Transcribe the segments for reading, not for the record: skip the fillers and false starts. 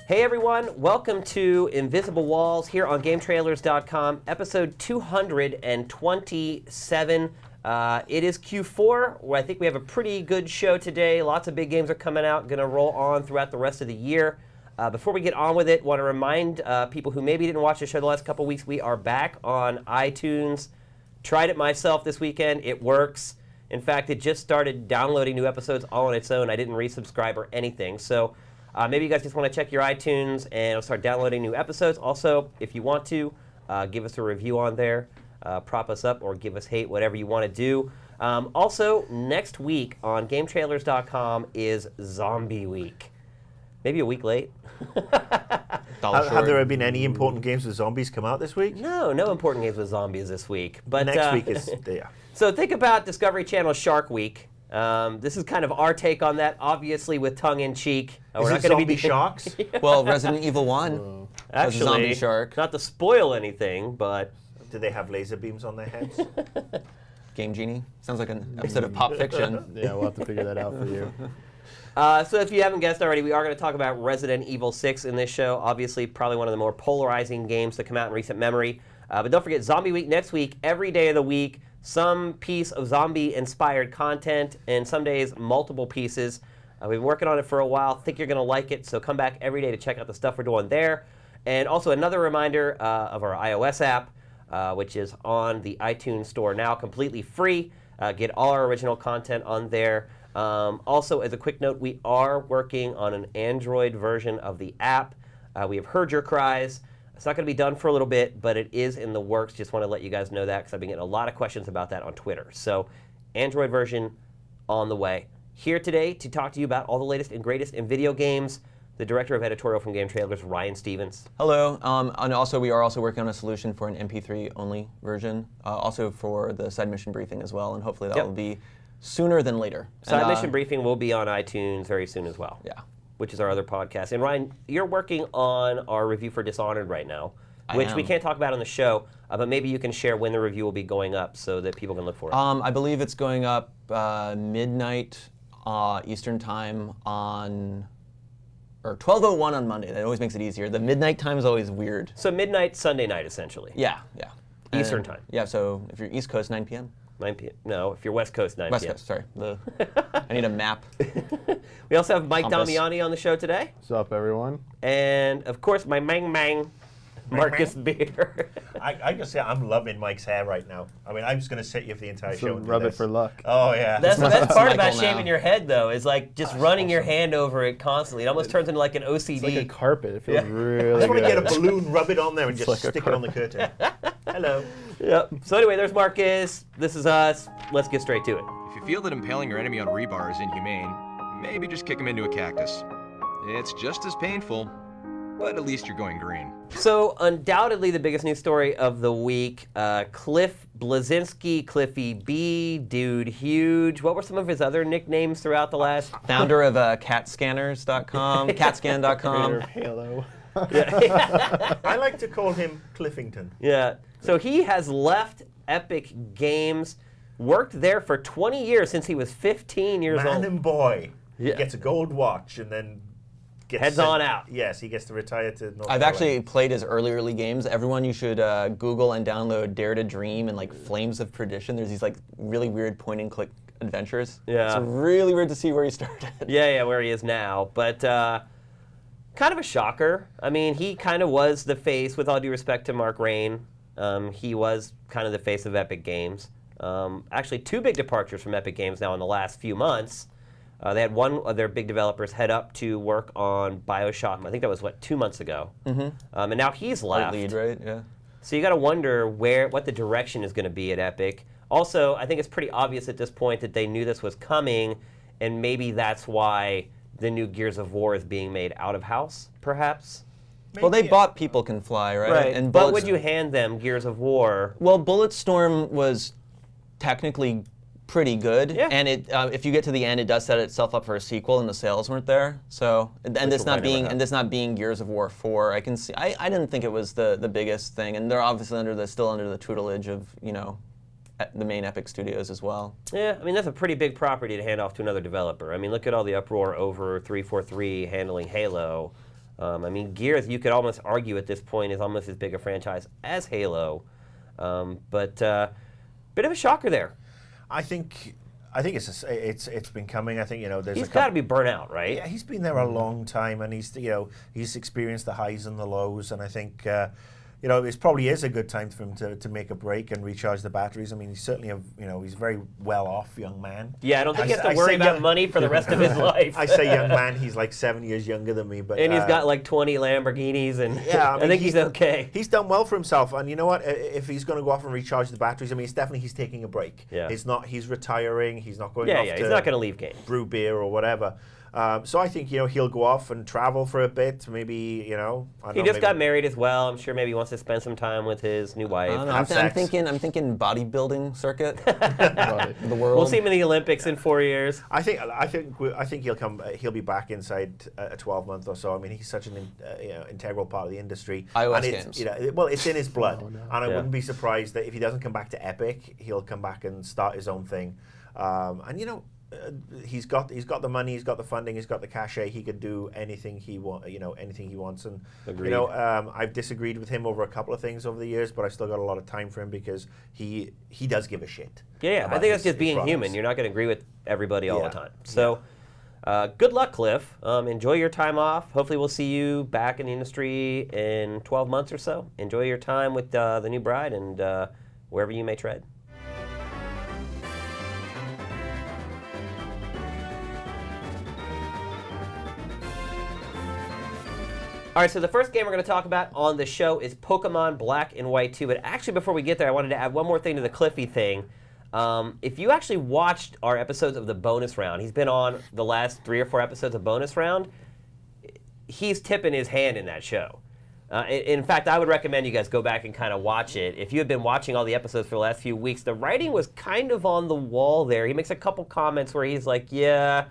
Hey everyone, welcome to Invisible Walls here on GameTrailers.com, episode 227. It is Q4, where I think we have a pretty good show today. Lots of big games are coming out, going to roll on throughout the rest of the year. Before we get on with it, want to remind people who maybe didn't watch the show the last couple weeks, we are back on iTunes. Tried it myself this weekend. It works. In fact, it just started downloading new episodes all on its own. I didn't resubscribe or anything. So maybe you guys just want to check your iTunes and it'll start downloading new episodes. Also, if you want to, give us a review on there. Prop us up or give us hate, whatever you want to do. Also, next week on GameTrailers.com is Zombie Week. Maybe a week late. Have there been any important games with zombies come out this week? No important games with zombies this week. But next week is, yeah. So think about Discovery Channel's Shark Week. This is kind of our take on that, obviously with tongue-in-cheek. Is it zombie sharks? Well, Resident Evil 1 was a zombie shark. Not to spoil anything, but... Do they have laser beams on their heads? Game Genie? Sounds like an episode of Pop Fiction. Yeah, we'll have to figure that out for you. So if you haven't guessed already, we are going to talk about Resident Evil 6 in this show. Obviously, probably one of the more polarizing games to come out in recent memory. But don't forget, Zombie Week next week, every day of the week, some piece of zombie-inspired content, and some days, multiple pieces. We've been working on it for a while. Think you're going to like it, so come back every day to check out the stuff we're doing there. And also another reminder of our iOS app, which is on the iTunes Store now, completely free. Get all our original content on there. Also, as a quick note, we are working on an Android version of the app. We have heard your cries. It's not going to be done for a little bit, but it is in the works. Just want to let you guys know that because I've been getting a lot of questions about that on Twitter. So, Android version on the way. Here today to talk to you about all the latest and greatest in video games, the director of editorial from Game Trailers, Ryan Stevens. Hello, and also we are also working on a solution for an MP3 only version, also for the side mission briefing as well, and hopefully that will be sooner than later. Side mission briefing will be on iTunes very soon as well. Yeah. Which is our other podcast. And Ryan, you're working on our review for Dishonored right now, which we can't talk about on the show, but maybe you can share when the review will be going up so that people can look for it. I believe it's going up midnight Eastern time on, or 12:01 on Monday. That always makes it easier. The midnight time is always weird. So midnight, Sunday night, essentially. Yeah. Eastern time. Yeah, so if you're East Coast, 9 p.m. 9 p.m. No, if you're West Coast, 9 West p.m. Coast, sorry. I need a map. We also have Mike Compass. Damiani on the show today. What's up, everyone? And, of course, my mang, Marcus Beer. I just say I'm loving Mike's hair right now. I mean, I'm just going to sit here for the entire show and do rub this. it for luck. Oh, yeah. That's the best part about Michael now. shaving your head, though, is like just running your hand over it constantly. It almost turns into like an OCD. It's like a carpet. It feels I really just want to good. get a balloon, rub it on there, and just like a stick it on the curtain. Hello. Yep. So anyway, there's Marcus. This is us. Let's get straight to it. If you feel that impaling your enemy on rebar is inhumane, maybe just kick him into a cactus. It's just as painful, but at least you're going green. So undoubtedly the biggest news story of the week, Cliff Bleszinski, Cliffy B, Dude Huge. What were some of his other nicknames throughout the last? Founder of catscanners.com, catscan.com. Halo. I like to call him Cliffington. Yeah. So he has left Epic Games, worked there for 20 years since he was 15 years Man old. and boy. Yeah. He gets a gold watch and then gets Heads sent- on out. Yes, he gets to retire to North I've Carolina. actually played his early games. Everyone, you should Google and download Dare to Dream and like Flames of Perdition. There's these like really weird point-and-click adventures. Yeah. It's really weird to see where he started. Yeah, where he is now. But kind of a shocker. I mean, he kind of was the face, with all due respect to Mark Rain. He was kind of the face of Epic Games. Actually, two big departures from Epic Games now in the last few months. They had one of their big developers head up to work on BioShock. I think that was, 2 months ago. Mm-hmm. And now he's left. Lead, right? Yeah. So you got to wonder what the direction is going to be at Epic. Also, I think it's pretty obvious at this point that they knew this was coming, and maybe that's why the new Gears of War is being made out of house, perhaps. Well, they bought People Can Fly, right? Right. And But would you hand them Gears of War? Well, Bulletstorm was technically pretty good, Yeah. and it if you get to the end, it does set itself up for a sequel, and the sales weren't there. So, and this will not probably never being this not being Gears of War 4, I can see. I didn't think it was the biggest thing, and they're obviously still under the tutelage of the main Epic Studios as well. Yeah, I mean, that's a pretty big property to hand off to another developer. I mean, look at all the uproar over 343 handling Halo. I mean, Gears, you could almost argue at this point, is almost as big a franchise as Halo. But bit of a shocker there. I think it's been coming. I think there's He's got to be burnt out, right? Yeah, he's been there a long time, and he's experienced the highs and the lows, and I think this probably is a good time for him to make a break and recharge the batteries. I mean, he's certainly he's a very well off young man. Yeah, I don't think he has to worry about money for the rest of his life. I say young man, he's like 7 years younger than me, but and he's got like 20 Lamborghinis, and yeah, I think he's okay. He's done well for himself, and you know what? If he's going to go off and recharge the batteries, I mean, he's taking a break. Yeah. He's retiring. He's not going Yeah, off yeah, to he's not going to leave games. brew beer or whatever. So I think he'll go off and travel for a bit. Maybe He just got married as well. I'm sure maybe he wants to spend some time with his new wife. I don't know. Have I'm sex. thinking bodybuilding circuit. The world. We'll see him in the Olympics in 4 years. I think he'll come. He'll be back inside a 12-month or so. I mean, he's such an integral part of the industry. iOS and it's, games. well, it's in his blood, Oh, no. and I wouldn't be surprised that if he doesn't come back to Epic, he'll come back and start his own thing. He's got the money, he's got the funding, he's got the cachet. He could do anything he wants. And Agreed. I've disagreed with him over a couple of things over the years, but I still got a lot of time for him because he does give a shit. Yeah, I about think that's his just being products. human. You're not going to agree with everybody all the Yeah. time. So, good luck, Cliff. Enjoy your time off. Hopefully, we'll see you back in the industry in 12 months or so. Enjoy your time with the new bride and wherever you may tread. All right, so the first game we're going to talk about on the show is Pokemon Black and White 2. But actually, before we get there, I wanted to add one more thing to the Cliffy thing. If you actually watched our episodes of the bonus round, he's been on the last 3 or 4 episodes of bonus round. He's tipping his hand in that show. In fact, I would recommend you guys go back and kind of watch it. If you have been watching all the episodes for the last few weeks, the writing was kind of on the wall there. He makes a couple comments where he's like, yeah,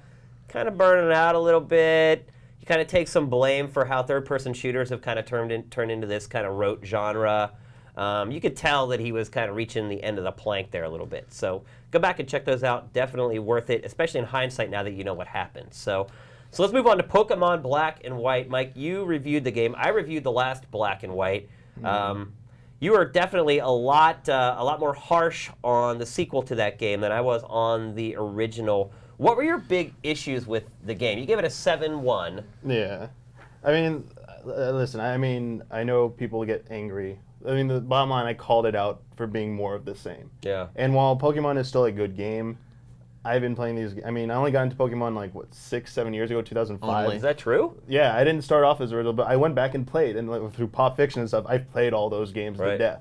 kind of burning out a little bit. He kind of takes some blame for how third-person shooters have kind of turned into this kind of rote genre. You could tell that he was kind of reaching the end of the plank there a little bit. So go back and check those out. Definitely worth it, especially in hindsight now that you know what happened. So let's move on to Pokemon Black and White. Mike, you reviewed the game. I reviewed the last Black and White. You were definitely a lot more harsh on the sequel to that game than I was on the original. What were your big issues with the game? You gave it a 7-1. Yeah. I mean, listen, I know people get angry. I mean, the bottom line, I called it out for being more of the same. Yeah. And while Pokemon is still a good game, I've been playing these. I mean, I only got into Pokemon 6-7 years ago, 2005. Is that true? Yeah, I didn't start off as a riddle, but I went back and played, and through Pop Fiction and stuff, I've played all those games Right. to death.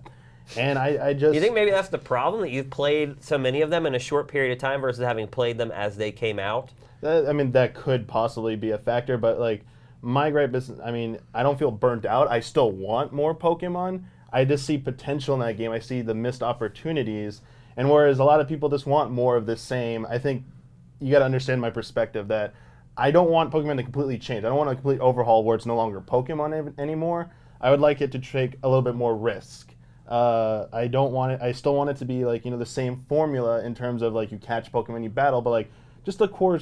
And I just. You think maybe that's the problem, that you've played so many of them in a short period of time versus having played them as they came out? That could possibly be a factor, but my gripe is, I don't feel burnt out. I still want more Pokemon. I just see potential in that game. I see the missed opportunities. And whereas a lot of people just want more of the same, I think you got to understand my perspective that I don't want Pokemon to completely change. I don't want a complete overhaul where it's no longer Pokemon anymore. I would like it to take a little bit more risk. I don't want it. I still want it to be the same formula in terms of you catch Pokemon, you battle, but just the core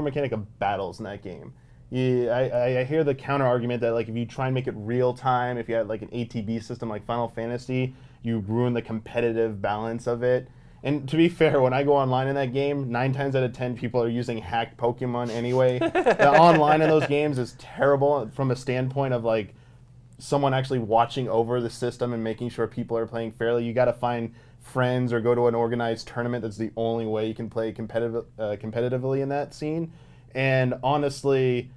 mechanic of battles in that game. I hear the counter argument that if you try and make it real time, if you had an ATB system like Final Fantasy, you ruin the competitive balance of it. And to be fair, when I go online in that game, 9 times out of 10 people are using hacked Pokemon anyway. The online in those games is terrible from a standpoint of someone actually watching over the system and making sure people are playing fairly. You got to find friends or go to an organized tournament. That's the only way you can play competitively in that scene. And honestly,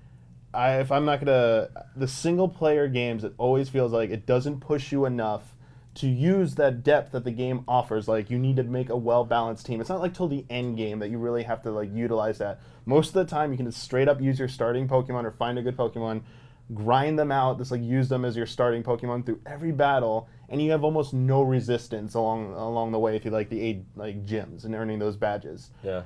if I'm not gonna, the single player games, it always feels like it doesn't push you enough to use that depth that the game offers. You need to make a well-balanced team. It's not till the end game that you really have to utilize that. Most of the time, you can just straight up use your starting Pokemon or find a good Pokemon, grind them out, just use them as your starting Pokemon through every battle, and you have almost no resistance along the way if you the aid gyms and earning those badges. Yeah.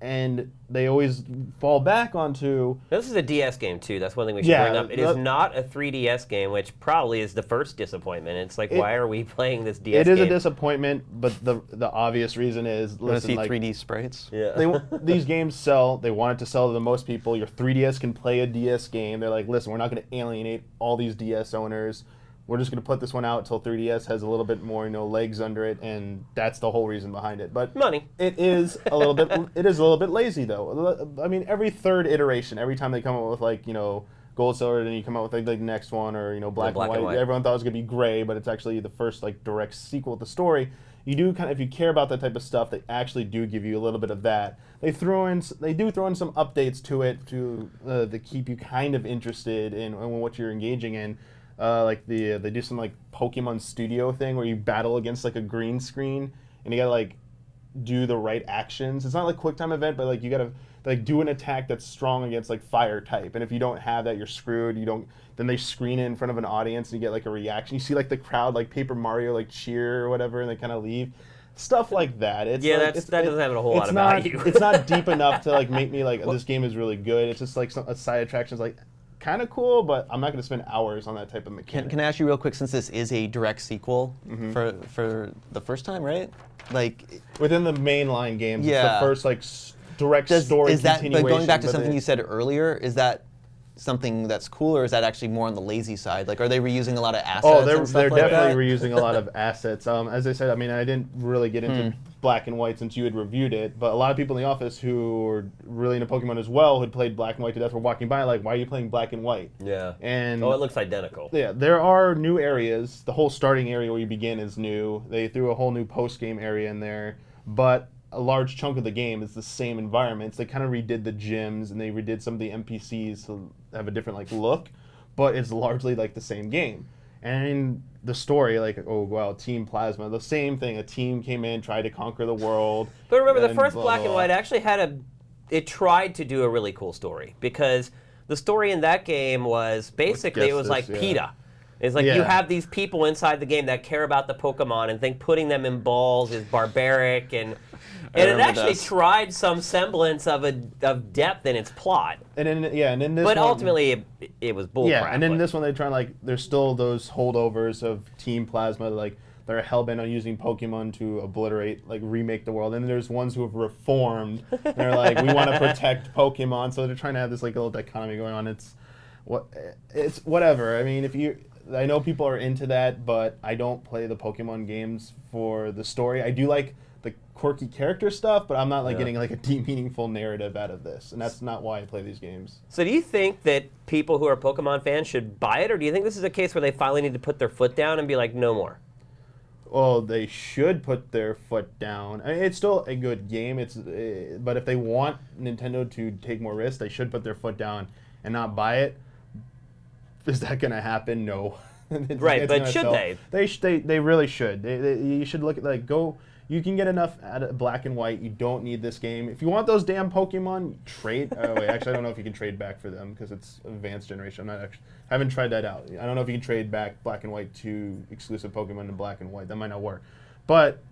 and they always fall back onto. This is a DS game too. That's one thing we should Yeah, bring up. It is not a 3DS game, which probably is the first disappointment. It's like, why are we playing this DS It game? is a disappointment, but the obvious reason is, Want to listen, see like 3D sprites? Yeah. these games sell. They want it to sell to the most people. Your 3DS can play a DS game. They're like, listen, we're not going to alienate all these DS owners. We're just going to put this one out until 3DS has a little bit more, legs under it, and that's the whole reason behind it. But Money. it is a little bit. It is a little bit lazy, though. I mean, every third iteration, every time they come up with gold, silver, then you come out with like the next one, or black and white. Everyone thought it was going to be gray, but it's actually the first direct sequel to the story. You do if you care about that type of stuff, they actually do give you a little bit of that. They do throw in some updates to it to keep you kind of interested in what you're engaging in. They do some Pokemon Studio thing where you battle against a green screen and you gotta do the right actions. It's not like QuickTime event, but you gotta do an attack that's strong against fire type. And if you don't have that, you're screwed. Then they screen it in front of an audience and you get a reaction. You see the crowd Paper Mario cheer or whatever, and they kind of leave. Stuff like that. It's that doesn't have a whole lot of value. It's not deep enough to make me this game is really good. It's just a side attractions kind of cool, but I'm not going to spend hours on that type of mechanic. Can I ask you real quick, since this is a direct sequel for the first time, right? Within the mainline games, Yeah. it's the first direct story is that, continuation. but going back to but something you said earlier, is that something that's cool, or is that actually more on the lazy side? Are they reusing a lot of assets? Oh, and they're stuff like definitely that? reusing a lot of assets. As I said, I didn't really get into Black and White since you had reviewed it, but a lot of people in the office who were really into Pokemon as well, who had played Black and White to death, were walking by why are you playing Black and White? Yeah. And it looks identical. yeah, there are new areas. The whole starting area where you begin is new. They threw a whole new post-game area in there, but a large chunk of the game is the same environments. They kind of redid the gyms and they redid some of the NPCs to have a different look, but it's largely the same game. And the story, Team Plasma, the same thing. A team came in, tried to conquer the world. But remember, the and first blah, Black blah, and blah. White actually it tried to do a really cool story, because the story in that game was basically, it was like Guess this, PETA. It's you Yeah. have these people inside the game that care about the Pokemon and think putting them in balls is barbaric, and it remember actually this. tried some semblance of depth in its plot. And in this But one, ultimately, it was bullcrap. yeah, and in this one they try there's still those holdovers of Team Plasma, they're hellbent on using Pokemon to obliterate, remake the world. And there's ones who have reformed. And they're we want to protect Pokemon, so they're trying to have this little dichotomy going on. It's whatever. I know people are into that, but I don't play the Pokemon games for the story. I do like the quirky character stuff, but I'm not getting a deep, meaningful narrative out of this, and that's not why I play these games. So do you think that people who are Pokemon fans should buy it, or do you think this is a case where they finally need to put their foot down and be no more? Well, they should put their foot down. It's still a good game. But if they want Nintendo to take more risks, they should put their foot down and not buy it. Is that going to happen? No. Right, but should they? They really should. You should look at you can get enough out of Black and White. You don't need this game. If you want those damn Pokemon, trade. Oh wait, actually, I don't know if you can trade back for them because it's advanced generation. Haven't tried that out. I don't know if you can trade back Black and White to exclusive Pokemon to Black and White. That might not work, but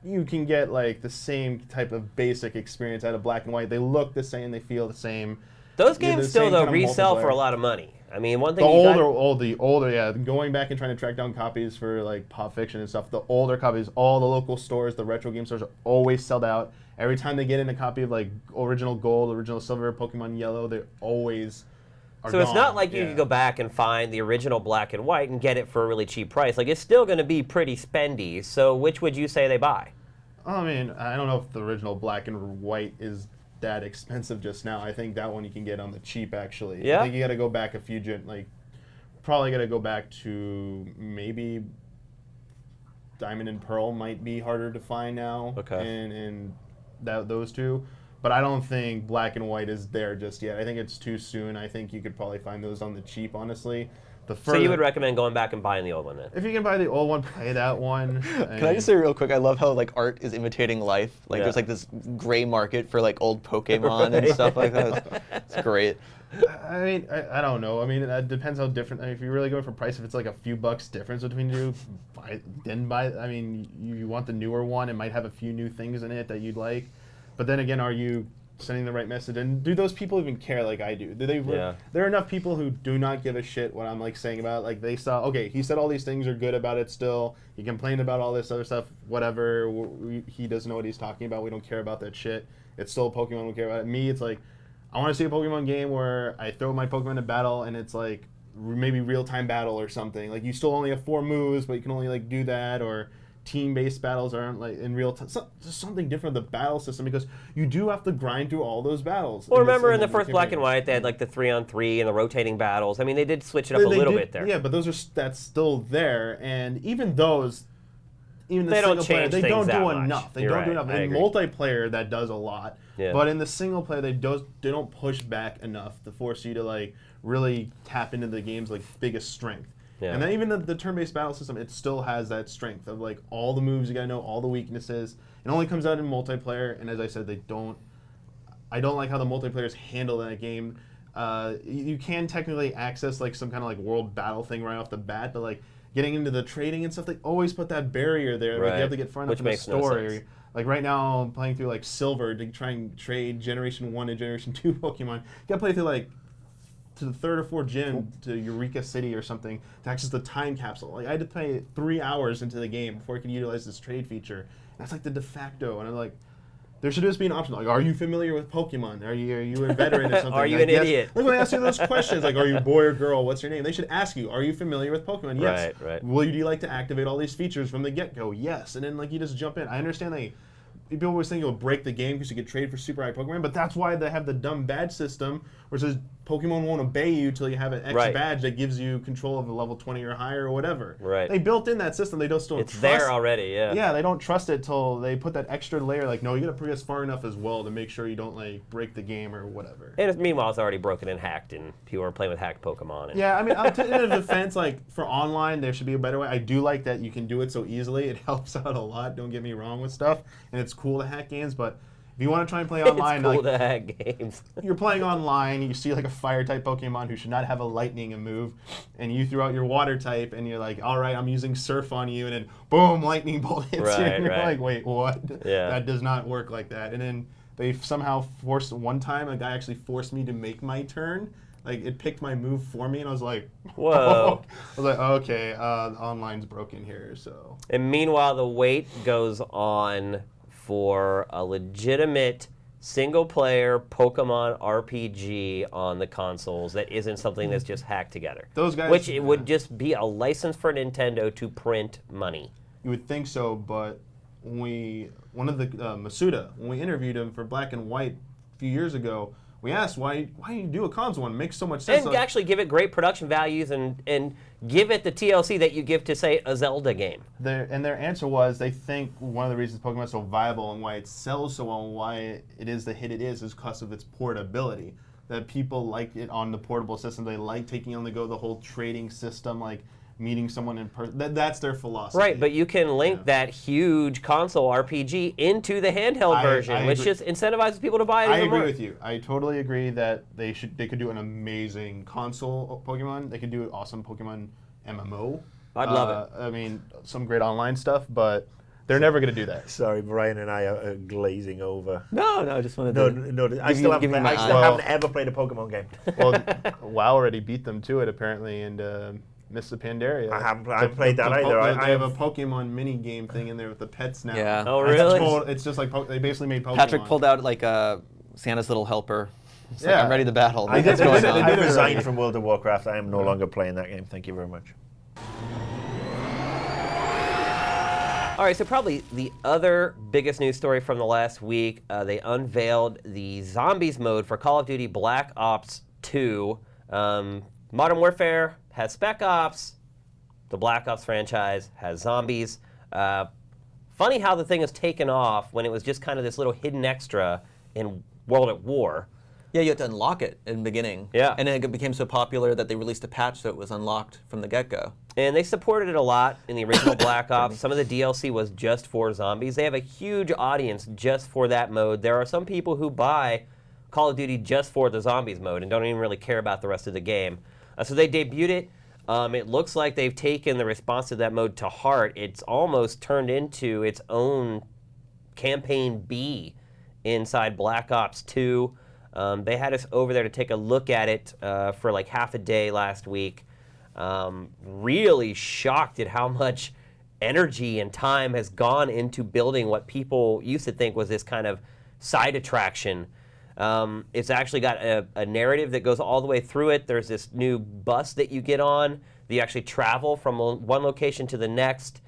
you can get the same type of basic experience out of Black and White. They look the same. They feel the same. Those Yeah, games the still, same though, kind of resell for multiplayer. a lot of money. One The thing older, yeah. Going back and trying to track down copies for Pop Fiction and stuff. The older copies, all the local stores, the retro game stores are always sold out. Every time they get in a copy of original Gold, original Silver, Pokemon Yellow, they always are So it's gone. not like you can go back and find the original Black and White and get it for a really cheap price. It's still going to be pretty spendy. So which would you say they buy? I don't know if the original Black and White is that expensive just now. I think that one you can get on the cheap, actually. Yeah? I think you got to go back a few probably got to go back to maybe Diamond and Pearl might be harder to find now. Okay. And those two. But I don't think Black and White is there just yet. I think it's too soon. I think you could probably find those on the cheap, honestly. So you would recommend going back and buying the old one then? If you can buy the old one, play that one. Can I just say real quick? I love how art is imitating life. Yeah. There's this gray market for old Pokemon and stuff like that. It's great. I don't know. It depends how different. If you're really going for price, if it's a few bucks difference between you, buy. You want the newer one. It might have a few new things in it that you'd like. But then again, are you sending the right message? And do those people even care like I do? Do they? Yeah. There are enough people who do not give a shit what I'm like saying about it. Like they saw, okay, he said all these things are good about it still. He complained about all this other stuff, whatever. He doesn't know what he's talking about. We don't care about that shit. It's still a Pokemon. We care about it. Me, it's like, I want to see a Pokemon game where I throw my Pokemon in battle and it's like maybe real-time battle or something. Like you still only have 4 moves, but you can only like do that, or team-based battles aren't like in real time. Just something different with the battle system, because you do have to grind through all those battles. Well, remember in the first Black and White, they had like the 3-on-3 and the rotating battles. I mean, they did switch it up a little bit there. Yeah, but that's still there, and even those, even the They don't single player, change they things don't that do much. enough. They You're don't do right. enough. I In agree. multiplayer, that does a lot. Yeah. But in the single player, they don't push back enough to force you to like really tap into the game's like biggest strength. Yeah. And then even the turn-based battle system, it still has that strength of like all the moves you gotta know, all the weaknesses. It only comes out in multiplayer, and as I said, I don't like how the multiplayers handle that game. You can technically access like some kind of like world battle thing right off the bat, but like getting into the trading and stuff, they always put that barrier there. Like Right. you have to get far enough Which in the makes no story. sense. Like right now, I'm playing through like Silver to try and trade Generation 1 and Generation 2 Pokemon. You gotta play through like to the 3rd or 4th gym to Eureka City or something to access the time capsule. Like I had to play 3 hours into the game before I could utilize this trade feature. And that's like the de facto. And I'm like, there should just be an option. Like, are you familiar with Pokemon? Are you a veteran or something? Are you Like, an idiot? Like when they ask you those questions, like, are you a boy or girl? What's your name? They should ask you, are you familiar with Pokemon? Yes. Right. Will you like to activate all these features from the get-go? Yes. And then like you just jump in. I understand people always think you'll break the game because you could trade for super high Pokemon, but that's why they have the dumb badge system where it says Pokemon won't obey you till you have an X Right. badge that gives you control of a level 20 or higher or whatever. Right. They built in that system. They just don't It's trust. there already, yeah. Yeah, they don't trust it till they put that extra layer. Like, no, you got to progress far enough as well to make sure you don't like break the game or whatever. And meanwhile, it's already broken and hacked, and people are playing with hacked Pokemon. And Yeah, I mean, in defense, like for online, there should be a better way. I do like that you can do it so easily. It helps out a lot. Don't get me wrong with stuff, and it's cool to hack games. But if you want to try and play online, it's cool like to hack games. you're playing online, you see like a fire type Pokemon who should not have a lightning move, and you throw out your water type, and you're like, all right, I'm using Surf on you, and then boom, lightning bolt hits you, Right, and you're right. like, wait, what? Yeah. That does not work like that. And then they somehow forced one time, a guy actually forced me to make my turn. Like it picked my move for me, and I was like, Whoa. I was like, okay, online's broken here, so. And meanwhile, the wait goes on for a legitimate single-player Pokemon RPG on the consoles that isn't something that's just hacked together. Those guys- Which it would just be a license for Nintendo to print money. You would think so, but one of the Masuda, when we interviewed him for Black and White a few years ago, we asked why you do a console one? It makes so much sense. And Like, actually give it great production values and give it the TLC that you give to, say, a Zelda game. their answer was they think one of the reasons Pokemon is so viable and why it sells so well and why it is the hit it is because of its portability. That people like it on the portable system. They like taking on the go the whole trading system, like meeting someone in person. That's their philosophy. Right, but you can link that huge console RPG into the handheld version, which agree. just incentivizes people to buy it I even agree more. with you. I totally agree that they could do an amazing console Pokemon. They could do an awesome Pokemon MMO. I'd love it. I mean, some great online stuff, but they're never going to do that. Sorry, Brian and I are glazing over. No, I just wanted No, to. no, I still haven't, give you my I still eye. haven't ever played a Pokemon game. Well, WoW already beat them to it apparently, and Mists of Pandaria. I haven't played that either. They have a Pokemon mini game thing in there with the pets now. Yeah. Oh, It's really? It's just like they basically made Pokemon. Patrick pulled out like Santa's little helper. It's like, Yeah. I'm ready to battle. I What's did, going I on? did resign from World of Warcraft. I am no longer playing that game. Thank you very much. All right, so probably the other biggest news story from the last week, they unveiled the Zombies mode for Call of Duty Black Ops 2. Modern Warfare has Spec Ops. The Black Ops franchise has Zombies. Funny how the thing has taken off when it was just kind of this little hidden extra in World at War. Yeah, you had to unlock it in the beginning. Yeah. And then it became so popular that they released a patch so it was unlocked from the get-go. And they supported it a lot in the original Black Ops. Some of the DLC was just for zombies. They have a huge audience just for that mode. There are some people who buy Call of Duty just for the zombies mode and don't even really care about the rest of the game. So they debuted it. It looks like they've taken the response to that mode to heart. It's almost turned into its own campaign B inside Black Ops 2. They had us over there to take a look at it for like half a day last week. Really shocked at how much energy and time has gone into building what people used to think was this kind of side attraction. It's actually got a narrative that goes all the way through it. There's this new bus that you get on that you actually travel from one location to the next.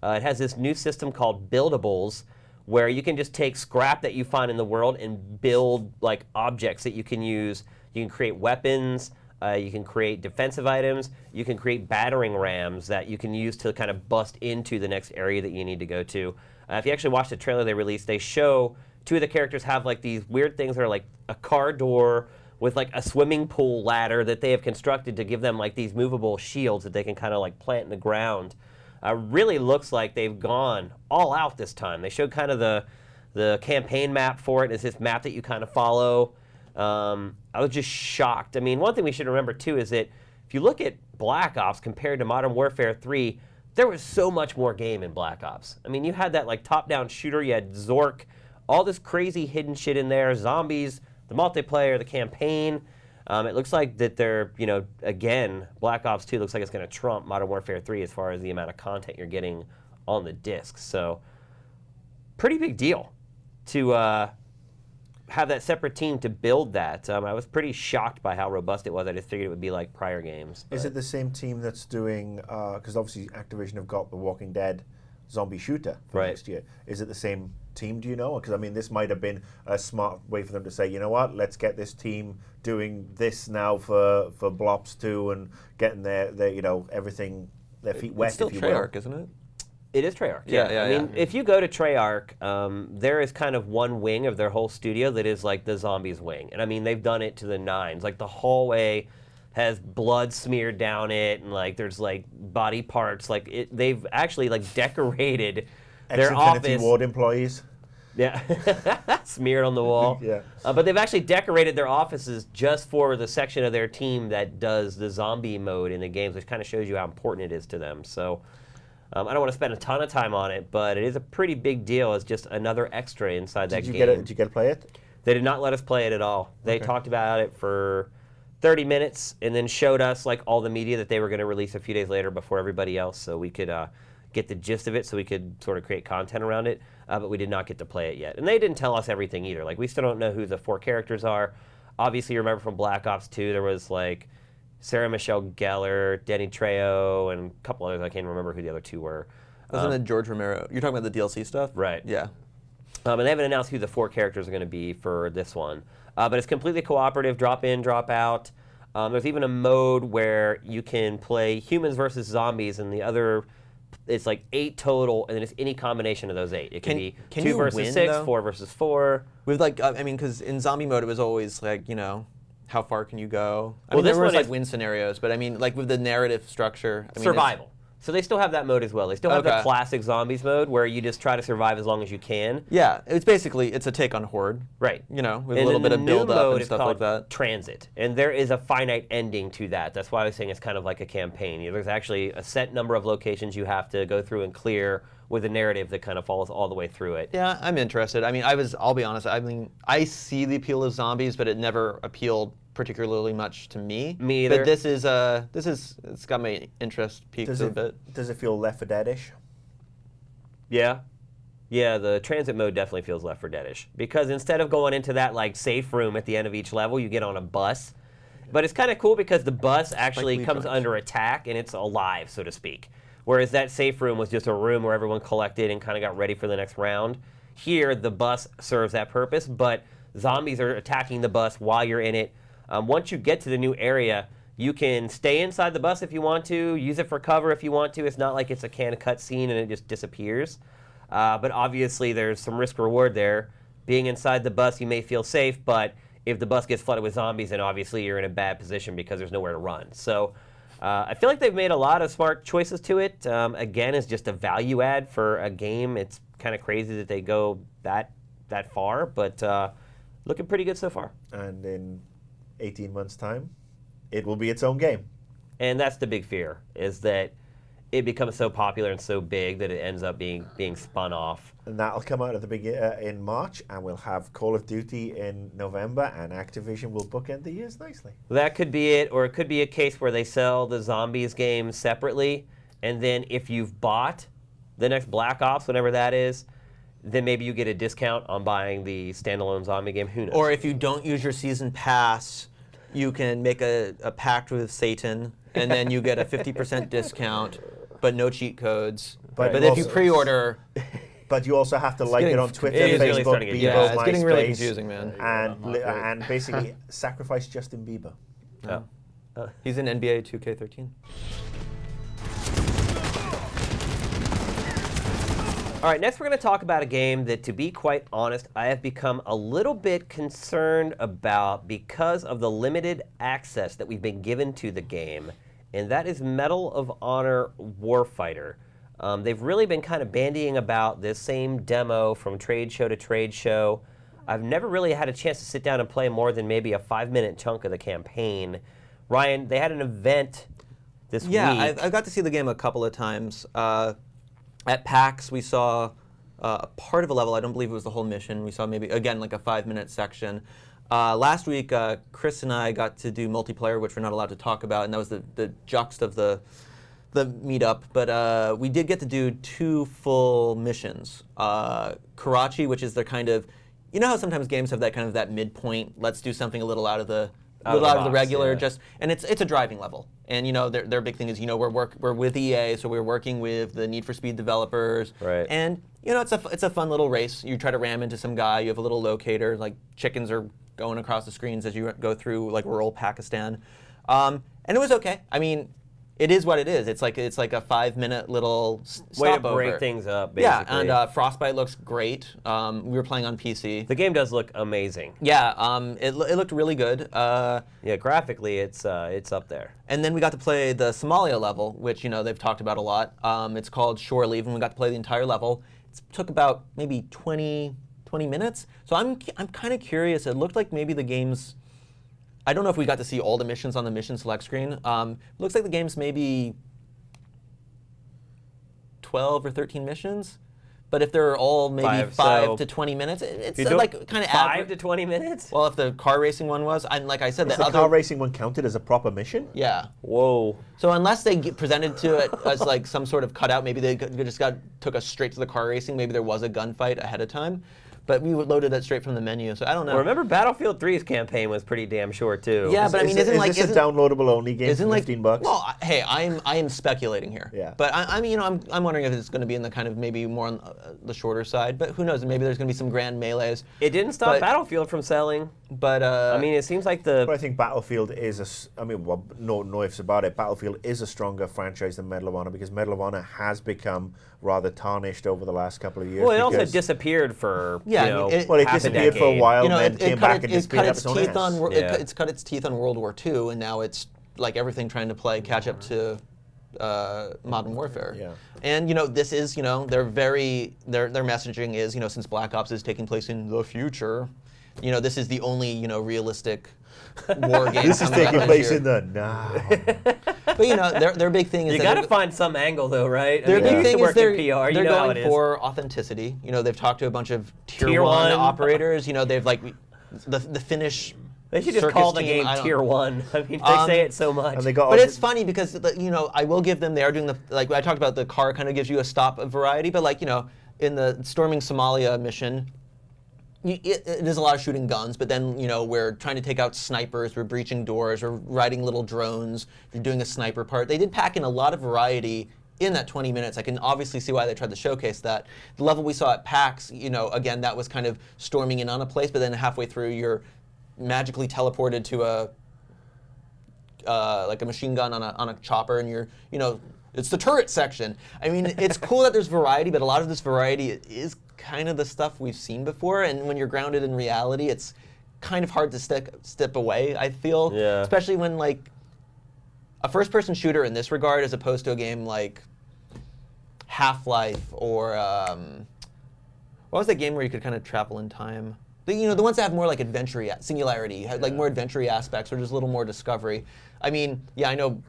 It has this new system called Buildables, where you can just take scrap that you find in the world and build like objects that you can use. You can create weapons, you can create defensive items, you can create battering rams that you can use to kind of bust into the next area that you need to go to. If you actually watch the trailer they released, they show two of the characters have like these weird things that are like a car door with like a swimming pool ladder that they have constructed to give them like these movable shields that they can kind of like plant in the ground. Really looks like they've gone all out this time. They showed kind of the campaign map for it. It's this map that you kind of follow. I was just shocked. I mean, one thing we should remember too is that if you look at Black Ops compared to Modern Warfare 3, there was so much more game in Black Ops. I mean, you had that like top-down shooter, you had Zork, all this crazy hidden shit in there, zombies, the multiplayer, the campaign. It looks like that they're, again, Black Ops 2 looks like it's going to trump Modern Warfare 3 as far as the amount of content you're getting on the discs. So, pretty big deal to have that separate team to build that. I was pretty shocked by how robust it was. I just figured it would be like prior games. Is it the same team that's doing, because obviously Activision have got the Walking Dead zombie shooter for Right. next year. Is it the same team, do you know? Because, I mean, this might have been a smart way for them to say, you know what, let's get this team doing this now for Blops 2 and getting their everything, their feet wet, It's still if you Treyarch, will. isn't it? It is Treyarch. Yeah, I mean, if you go to Treyarch, there is kind of one wing of their whole studio that is like the zombies wing. And I mean, they've done it to the nines. Like the hallway has blood smeared down it, and like there's like body parts. Like they've actually like decorated their Ex-Infinity office. Ward employees. Yeah, smeared on the wall. Yeah. But they've actually decorated their offices just for the section of their team that does the zombie mode in the games, which kind of shows you how important it is to them. So I don't want to spend a ton of time on it, but it is a pretty big deal as just another extra inside that Did you game. get to play it? They did not let us play it at all. They Okay. talked about it for 30 minutes and then showed us like all the media that they were going to release a few days later before everybody else, so we could get the gist of it, so we could sort of create content around it. But we did not get to play it yet, and they didn't tell us everything either. Like we still don't know who the 4 characters are. Obviously, you remember from Black Ops 2, there was like Sarah Michelle Gellar, Danny Trejo, and a couple others. I can't remember who the other 2 were. Wasn't it George Romero? You're talking about the DLC stuff? Right. Yeah. And they haven't announced who the 4 characters are going to be for this one. But it's completely cooperative, drop in, drop out. There's even a mode where you can play humans versus zombies, and the other, it's like 8 total, and then it's any combination of those 8. It can be can 2 you versus win, 6, though? 4 versus 4. With like, I mean, because in zombie mode it was always like, how far can you go? I Well, mean, there this was one like is- win scenarios, but I mean, like with the narrative structure, I mean, Survival. So they still have that mode as well. They still have the Okay. classic zombies mode where you just try to survive as long as you can. Yeah, it's basically it's a take on Horde. Right. With And a little then bit the of new build up mode and is stuff called like that. Transit, and there is a finite ending to that. That's why I was saying it's kind of like a campaign. There's actually a set number of locations you have to go through and clear with a narrative that kind of follows all the way through it. Yeah, I'm interested. I mean, I'll be honest. I mean, I see the appeal of zombies, but it never appealed particularly much to me. Me either. But it's got my interest peaked Does a it bit. does it feel Left 4 Dead-ish? Yeah. Yeah, the transit mode definitely feels Left 4 Dead-ish. Because instead of going into that like safe room at the end of each level, you get on a bus. But it's kind of cool because the bus actually Lee comes trucks. under attack and it's alive, so to speak. Whereas that safe room was just a room where everyone collected and kind of got ready for the next round. Here, the bus serves that purpose, but zombies are attacking the bus while you're in it. Once you get to the new area, you can stay inside the bus if you want to, use it for cover if you want to. It's not like it's a canned cutscene and it just disappears. But obviously, there's some risk-reward there. Being inside the bus, you may feel safe, but if the bus gets flooded with zombies, then obviously you're in a bad position because there's nowhere to run. So I feel like they've made a lot of smart choices to it. Again, it's just a value add for a game. It's kind of crazy that they go that far, but looking pretty good so far. And in 18 months' time, it will be its own game. And that's the big fear, is that it becomes so popular and so big that it ends up being spun off. And that'll come out at the in March, and we'll have Call of Duty in November, and Activision will bookend the years nicely. That could be it, or it could be a case where they sell the Zombies game separately, and then if you've bought the next Black Ops, whatever that is, then maybe you get a discount on buying the standalone zombie game. Who knows? Or if you don't use your season pass, you can make a pact with Satan, and then you get a 50% discount, but no cheat codes. But But if you also- pre-order, But you also have to like getting- it on Twitter, it is really Facebook, starting to Bebo, get- yeah, it's getting really MySpace, confusing, man. and basically sacrifice Justin Bieber. Oh. He's in NBA 2K13. All right, next we're going to talk about a game that, to be quite honest, I have become a little bit concerned about because of the limited access that we've been given to the game, and that is Medal of Honor Warfighter. They've really been kind of bandying about this same demo from trade show to trade show. I've never really had a chance to sit down and play more than maybe a 5-minute chunk of the campaign. Ryan, they had an event this week. Yeah, I got to see the game a couple of times. At PAX, we saw a part of a level. I don't believe it was the whole mission. We saw maybe, again, like a 5-minute section. Last week, Chris and I got to do multiplayer, which we're not allowed to talk about, and that was the juxt of the meetup. But we did get to do 2 full missions. Karachi, which is the kind of, you know how sometimes games have that midpoint, let's do something a little out of the box, regular, yeah. and it's a driving level. And their big thing is we're with EA, so we're working with the Need for Speed developers. Right. And it's a fun little race. You try to ram into some guy. You have a little locator, like chickens are going across the screens as you go through like rural Pakistan. And it was okay. I mean, it is what it is. It's like a 5-minute little Way to stopover. break things up, basically. Yeah, and Frostbite looks great. We were playing on PC. The game does look amazing. Yeah, it looked really good. Yeah, graphically, it's up there. And then we got to play the Somalia level, which they've talked about a lot. It's called Shore Leave, and we got to play the entire level. It took about maybe 20 minutes. So I'm kind of curious. It looked like maybe the game's, I don't know if we got to see all the missions on the mission select screen. Looks like the game's maybe 12 or 13 missions. But if they're all maybe 5 to 20 minutes, it's like kind of 5 to 20 minutes? Well, if the car racing one was, and like I said, Is the the other car racing one counted as a proper mission? yeah. Whoa. So unless they presented to it as like some sort of cutout, maybe they just took us straight to the car racing. Maybe there was a gunfight ahead of time, but we loaded that straight from the menu. So I don't know. Well, remember Battlefield 3's campaign was pretty damn short too. Yeah, but I mean, is this a downloadable only game for $15? Well, hey, I am speculating here. Yeah. But I'm wondering if it's going to be in the kind of maybe more on the shorter side. But who knows? Maybe there's going to be some grand melees. It didn't stop But- Battlefield from selling. But I mean, it seems like But I think Battlefield is no ifs about it. Battlefield is a stronger franchise than Medal of Honor because Medal of Honor has become rather tarnished over the last couple of years. well, it also because- disappeared for Yeah, you I know, mean, well, it half a disappeared for a decade. while, and then came back and it disappeared cut up its its own teeth ass. on Yeah. it's cut its teeth on World War II, and now it's like everything trying to play catch up to Modern Warfare. Yeah. And this is their messaging is since Black Ops is taking place in the future, this is the only realistic war game. This is coming out taking place year. in the now. But their big thing is You that got to they're- find some angle though, right? Their I mean, big you used to thing is work they're, in PR. they're You know how going it is. for authenticity. They've talked to a bunch of tier Tier one one. operators. They've like the Finnish. They should just circus call the team, game I don't- Tier 1. I mean, they say it so much. And they got But it's funny because I will give them. They are doing like I talked about. The car kind of gives you a stop of variety, but in the storming Somalia mission. It is a lot of shooting guns, but then we're trying to take out snipers, we're breaching doors, we're riding little drones, you're doing a sniper part. They did pack in a lot of variety in that 20 minutes. I can obviously see why they tried to showcase that. The level we saw at PAX, again, that was kind of storming in on a place, but then halfway through you're magically teleported to like a machine gun on a chopper, and you're it's the turret section. I mean, it's cool that there's variety, but a lot of this variety is kind of the stuff we've seen before, and when you're grounded in reality, it's kind of hard to step away, I feel. Yeah. Especially when like a first-person shooter in this regard, as opposed to a game like Half-Life or what was that game where you could kind of travel in time? The ones that have more like Singularity, have like more adventure aspects, or just a little more discovery. I mean, yeah, I know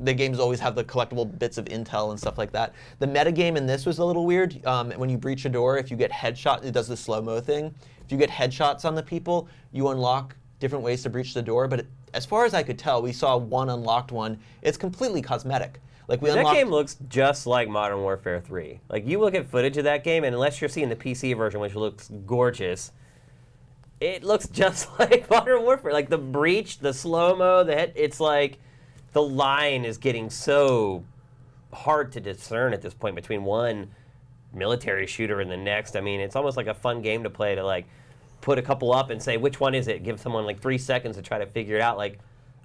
the games always have the collectible bits of intel and stuff like that. The metagame in this was a little weird. When you breach a door, if you get headshot, it does the slow-mo thing. If you get headshots on the people, you unlock different ways to breach the door. But as far as I could tell, we saw one unlocked one. It's completely cosmetic. Like that game looks just like Modern Warfare 3. Like, you look at footage of that game, and unless you're seeing the PC version, which looks gorgeous, it looks just like Modern Warfare. Like, the breach, the slow-mo, it's like the line is getting so hard to discern at this point between one military shooter and the next. I mean, it's almost like a fun game to play, to, like, put a couple up and say, which one is it? Give someone, like, 3 seconds to try to figure it out. Like,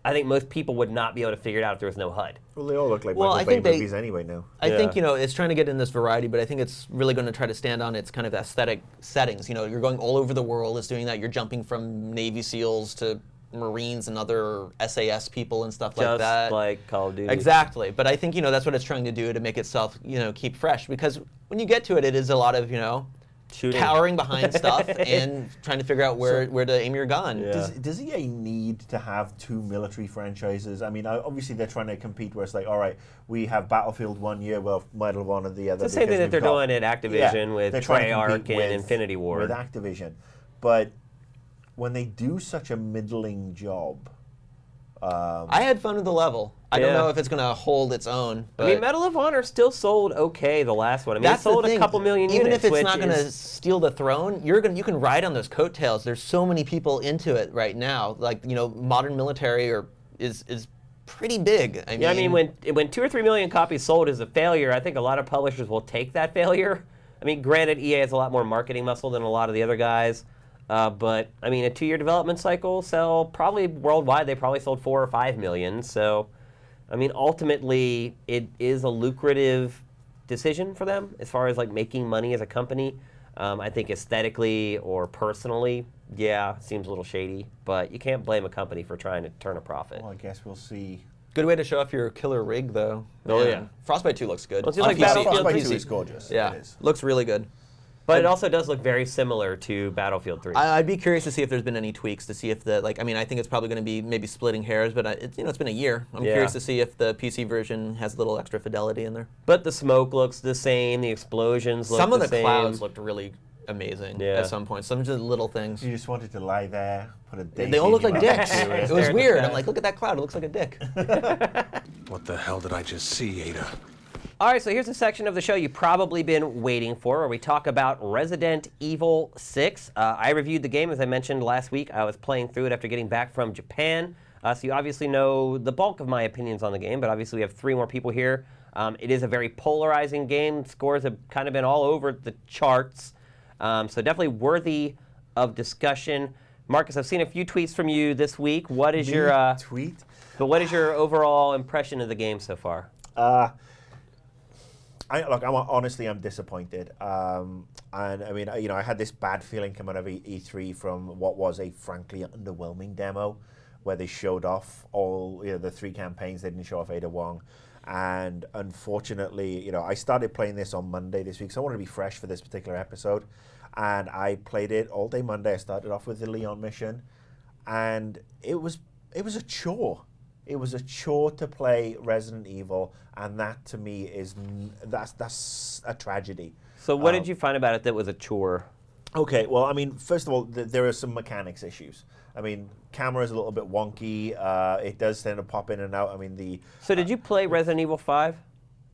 I think most people would not be able to figure it out if there was no HUD. Well, they all look like Well, Michael Bay movies anyway now. I think, it's trying to get in this variety, but I think it's really going to try to stand on its kind of aesthetic settings. You're going all over the world. It's doing that. You're jumping from Navy SEALs to Marines and other SAS people and stuff like that. Just like Call of Duty. Exactly. But I think, that's what it's trying to do to make itself, keep fresh. Because when you get to it, it is a lot of, Shooting. cowering behind stuff and trying to figure out where to aim your gun. Yeah. Does EA need to have 2 military franchises? I mean, obviously they're trying to compete where it's like, all right, we have Battlefield 1 year, well, Medal of Honor the other. It's the same thing that they're doing at Activision with Treyarch and Infinity Ward. With Activision. But when they do such a middling job... I had fun with the level. I don't know if it's going to hold its own. But I mean, Medal of Honor still sold okay, the last one. I mean, that's it sold the thing. a couple million Even units. if it's not going to steal the throne, you can ride on those coattails. There's so many people into it right now. Like, modern military is pretty big. I mean, when 2 or 3 million copies sold is a failure, I think a lot of publishers will take that failure. I mean, granted, EA has a lot more marketing muscle than a lot of the other guys. But, I mean, a 2-year development cycle probably worldwide, they probably sold 4 or 5 million. So, I mean, ultimately, it is a lucrative decision for them as far as, like, making money as a company. I think aesthetically or personally, it seems a little shady. But you can't blame a company for trying to turn a profit. Well, I guess we'll see. good way to show off your killer rig, though. Oh, yeah. Frostbite 2 looks good. Well, it's just On like PC. Battlefield Frostbite 2 PC. is gorgeous. Yeah, It is. looks really good. But it also does look very similar to Battlefield 3. I'd be curious to see if there's been any tweaks to see if I think it's probably going to be maybe splitting hairs, but it's been a year. I'm curious to see if the PC version has a little extra fidelity in there. But the smoke looks the same, the explosions look Some of the the same. clouds looked really amazing Yeah. at some point. Some just little things. You just wanted to lie there, put a daisy They all look in like your mouth. dicks. It Stare was at the weird. sky. I'm like, look at that cloud. It looks like a dick. What the hell did I just see, Ada? All right, so here's a section of the show you've probably been waiting for, where we talk about Resident Evil 6. I reviewed the game, as I mentioned last week. I was playing through it after getting back from Japan. So you obviously know the bulk of my opinions on the game, but obviously we have 3 more people here. It is a very polarizing game. Scores have kind of been all over the charts. So definitely worthy of discussion. Marcus, I've seen a few tweets from you this week. What is your tweet? But what is your overall impression of the game so far? Honestly, I'm disappointed. And I mean, I had this bad feeling coming out of E3 from what was a frankly underwhelming demo, where they showed off all the 3 campaigns. They didn't show off Ada Wong, and unfortunately, I started playing this on Monday this week, so I wanted to be fresh for this particular episode. And I played it all day Monday. I started off with the Leon mission, and it was a chore. It was a chore to play Resident Evil, and that to me is that's a tragedy. So what did you find about it that was a chore? Okay, well, I mean, first of all, there are some mechanics issues. I mean, camera's a little bit wonky. It does tend to pop in and out. I mean, So did you play Resident Evil 5?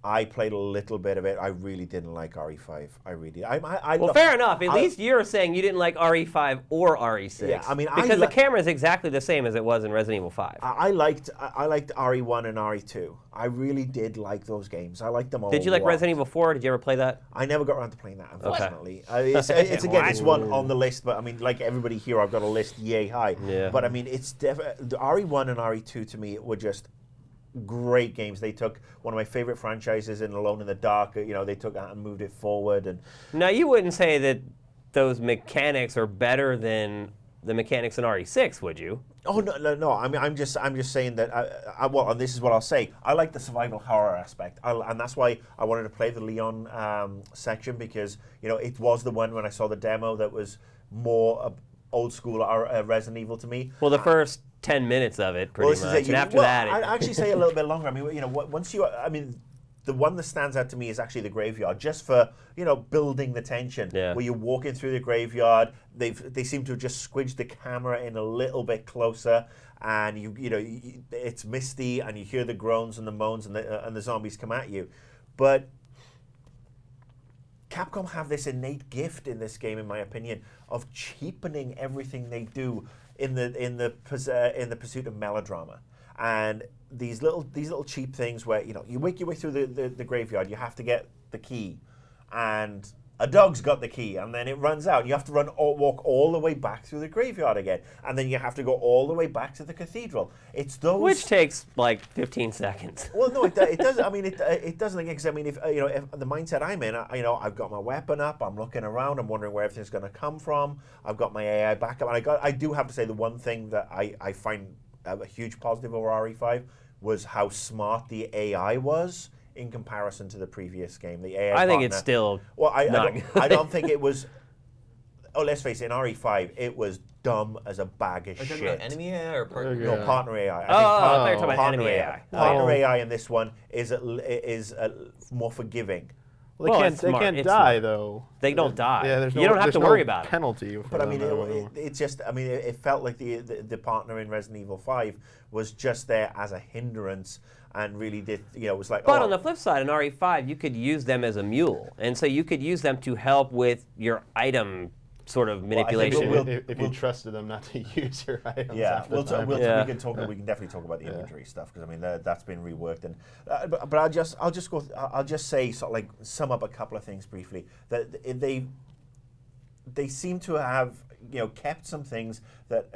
I played a little bit of it. I really didn't like RE5. I really. Well, fair enough. At least you're saying you didn't like RE5 or RE6. Yeah, I mean, because the camera is exactly the same as it was in Resident Evil 5. I liked RE1 and RE2. I really did like those games. I liked them all. Did you like Resident Evil 4? Did you ever play that? I never got around to playing that, unfortunately. It's one on the list, but I mean, like everybody here, I've got a list yay high. Yeah. But I mean, it's definitely the RE1 and RE2 to me were just great games. They took one of my favorite franchises in Alone in the Dark. They took that and moved it forward. And Now, you wouldn't say that those mechanics are better than the mechanics in RE6, would you? oh no. I mean, I'm just saying that. And this is what I'll say. I like the survival horror aspect, and that's why I wanted to play the Leon section, because it was the one when I saw the demo that was more old school Resident Evil to me. Well, the first 10 minutes of it, pretty Well, this much. is it. And after Well, that, I'd actually say a little bit longer. I mean, once you, I mean, the one that stands out to me is actually the graveyard, just for building the tension. Yeah. Where you're walking through the graveyard, they seem to have just squidged the camera in a little bit closer, and it's misty, and you hear the groans and the moans, and the zombies come at you, but Capcom have this innate gift in this game, in my opinion, of cheapening everything they do in the pursuit of melodrama. And these little cheap things where you make your way through the graveyard, you have to get the key, and a dog's got the key, and then it runs out. You have to walk all the way back through the graveyard again, and then you have to go all the way back to the cathedral. It's those which takes like 15 seconds. Well, no, it does. I mean, it doesn't. Because I mean, if the mindset I'm in, I've got my weapon up. I'm looking around. I'm wondering where everything's going to come from. I've got my AI backup, and I do have to say the one thing that I find a huge positive over RE5 was how smart the AI was in comparison to the previous game. The AI. I think partner, it's still well, not good. I don't think it was. Oh, let's face it. In RE5, it was dumb as a bag of Are you talking shit. about enemy AI or partner? Okay. No, partner AI. I Oh, I thought you were talking about partner enemy AI. Partner Oh. AI in this one is more forgiving. Well, Well, they it's can't smart. They It's can't die smart. though. They don't die. Yeah, there's no, You don't have there's to no worry about it. penalty. For But I them, mean, it's just. I mean, it felt like the partner in Resident Evil 5 was just there as a hindrance, and really did. It was like. But oh, on the flip side, in RE5, you could use them as a mule. And so you could use them to help with your item sort of I think manipulation. if you trusted them not to use your items. Yeah, after that. we Yeah. can talk. We can definitely talk about the inventory stuff, because I mean that's been reworked. And but I'll just say, sort of like, sum up a couple of things briefly. That they seem to have kept some things that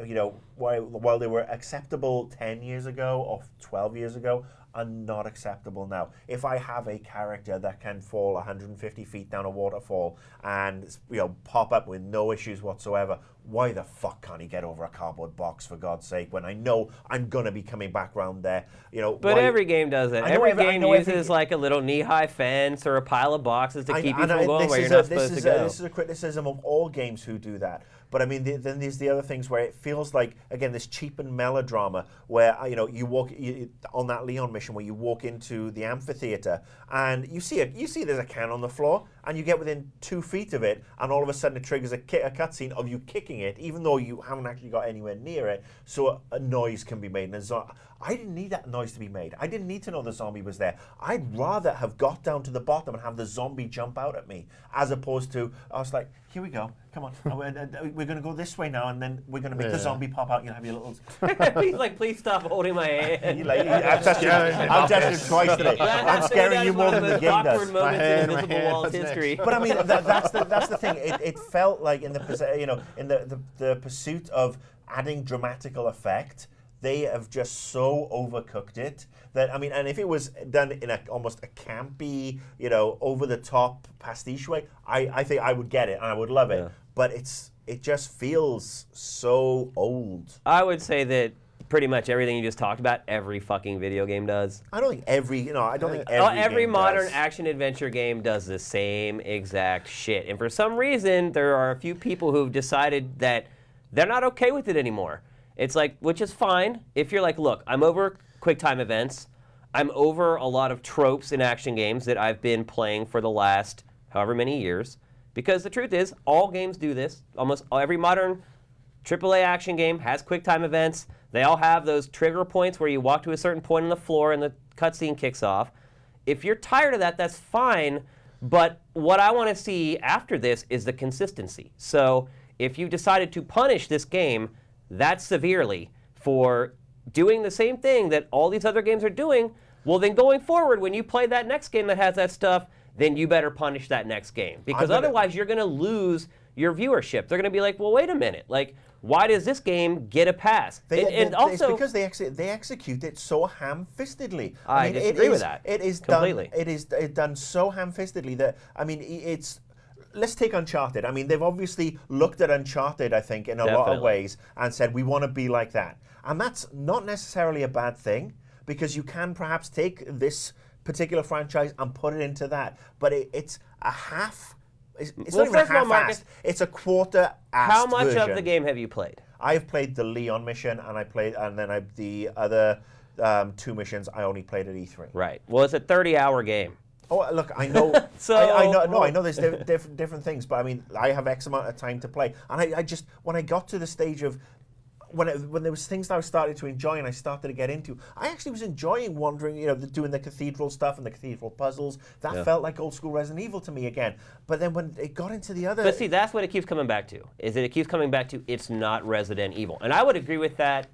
while they were acceptable 10 years ago or 12 years ago, are not acceptable now. If I have a character that can fall 150 feet down a waterfall and pop up with no issues whatsoever, why the fuck can't he get over a cardboard box, for God's sake, when I know I'm gonna be coming back round there? But every game does it. I know Every I game know uses like a little knee-high fence or a pile of boxes to keep you from going where you're not supposed to go. This is a criticism of all games who do that. But I mean, then there's the other things where it feels like, again, this cheapened melodrama where you walk on that Leon mission where you walk into the amphitheater and you see there's a can on the floor, and you get within 2 feet of it, and all of a sudden it triggers a cutscene of you kicking it, even though you haven't actually got anywhere near it, so a noise can be made. And I didn't need that noise to be made. I didn't need to know the zombie was there. I'd rather have got down to the bottom and have the zombie jump out at me, as opposed to, I was like, here we go, come on, we're going to go this way now, and then we're going to make the zombie pop out. You'll have your little... He's like, please stop holding my hand. I've touched him twice today. I'm scaring you more than the game does. Awkward moments in my Invisible hand, Walls what's next? history. But I mean, that's the thing. It felt like in the pursuit of adding dramatical effect, they have just so overcooked it that, I mean, and if it was done in almost a campy, over the top pastiche way, I think I would get it and I would love it. Yeah. But it just feels so old. I would say that pretty much everything you just talked about, every fucking video game does. I don't think every Every modern does. action adventure game does the same exact shit. And for some reason, there are a few people who've decided that they're not okay with it anymore. It's like, which is fine. If you're like, look, I'm over QuickTime events. I'm over a lot of tropes in action games that I've been playing for the last however many years. Because the truth is, all games do this. Almost every modern AAA action game has QuickTime events. They all have those trigger points where you walk to a certain point on the floor and the cutscene kicks off. If you're tired of that, that's fine. But what I want to see after this is the consistency. So if you decided to punish this game that severely for doing the same thing that all these other games are doing, well, then going forward, when you play that next game that has that stuff, then you better punish that next game. Because otherwise, you're going to lose your viewership. They're going to be like, well, wait a minute. Like, why does this game get a pass? It's because they execute it so ham-fistedly. I disagree with that. It is completely. It is done so ham-fistedly that, I mean, it's... Let's take Uncharted. I mean, they've obviously looked at Uncharted, I think, in a lot of ways, and said, we want to be like that. And that's not necessarily a bad thing, because you can perhaps take this particular franchise and put it into that. But it's a half... It's not even first of all, half-assed. Marcus, It's a quarter-assed how much version. of the game have you played? I've played the Leon mission, and then the other 2 missions I only played at E3. Right. Well, it's a 30-hour game. Oh, look, I know. So- I know there's different things, but I mean, I have X amount of time to play, and I just when I got to the stage of when there was things that I started to enjoy and I started to get into, I actually was enjoying wandering, doing the cathedral stuff and the cathedral puzzles. That felt like old school Resident Evil to me again. But then when it got into the other, But see, that's what it keeps coming back to. Is that it keeps coming back to it's not Resident Evil, and I would agree with that.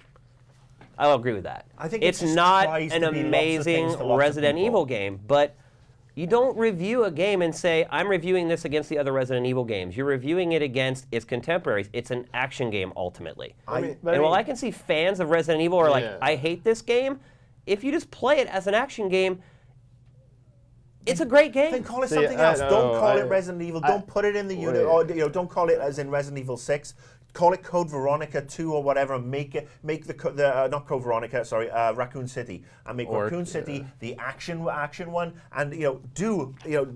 I'll agree with that. I think it's it just not tries an to be lots of amazing things to lots of Resident people. Evil game, but you don't review a game and say, I'm reviewing this against the other Resident Evil games. You're reviewing it against its contemporaries. It's an action game, ultimately. And while I can see fans of Resident Evil are like, Yeah. I hate this game, if you just play it as an action game, it's a great game. then call it See, something I else. know, Don't call I- it Resident Evil. I- Don't put it in the unit, or don't call it as in Resident Evil 6. Call it Code Veronica 2 or whatever. And make the not Code Veronica, sorry, Raccoon City, and make Raccoon City the action one. And do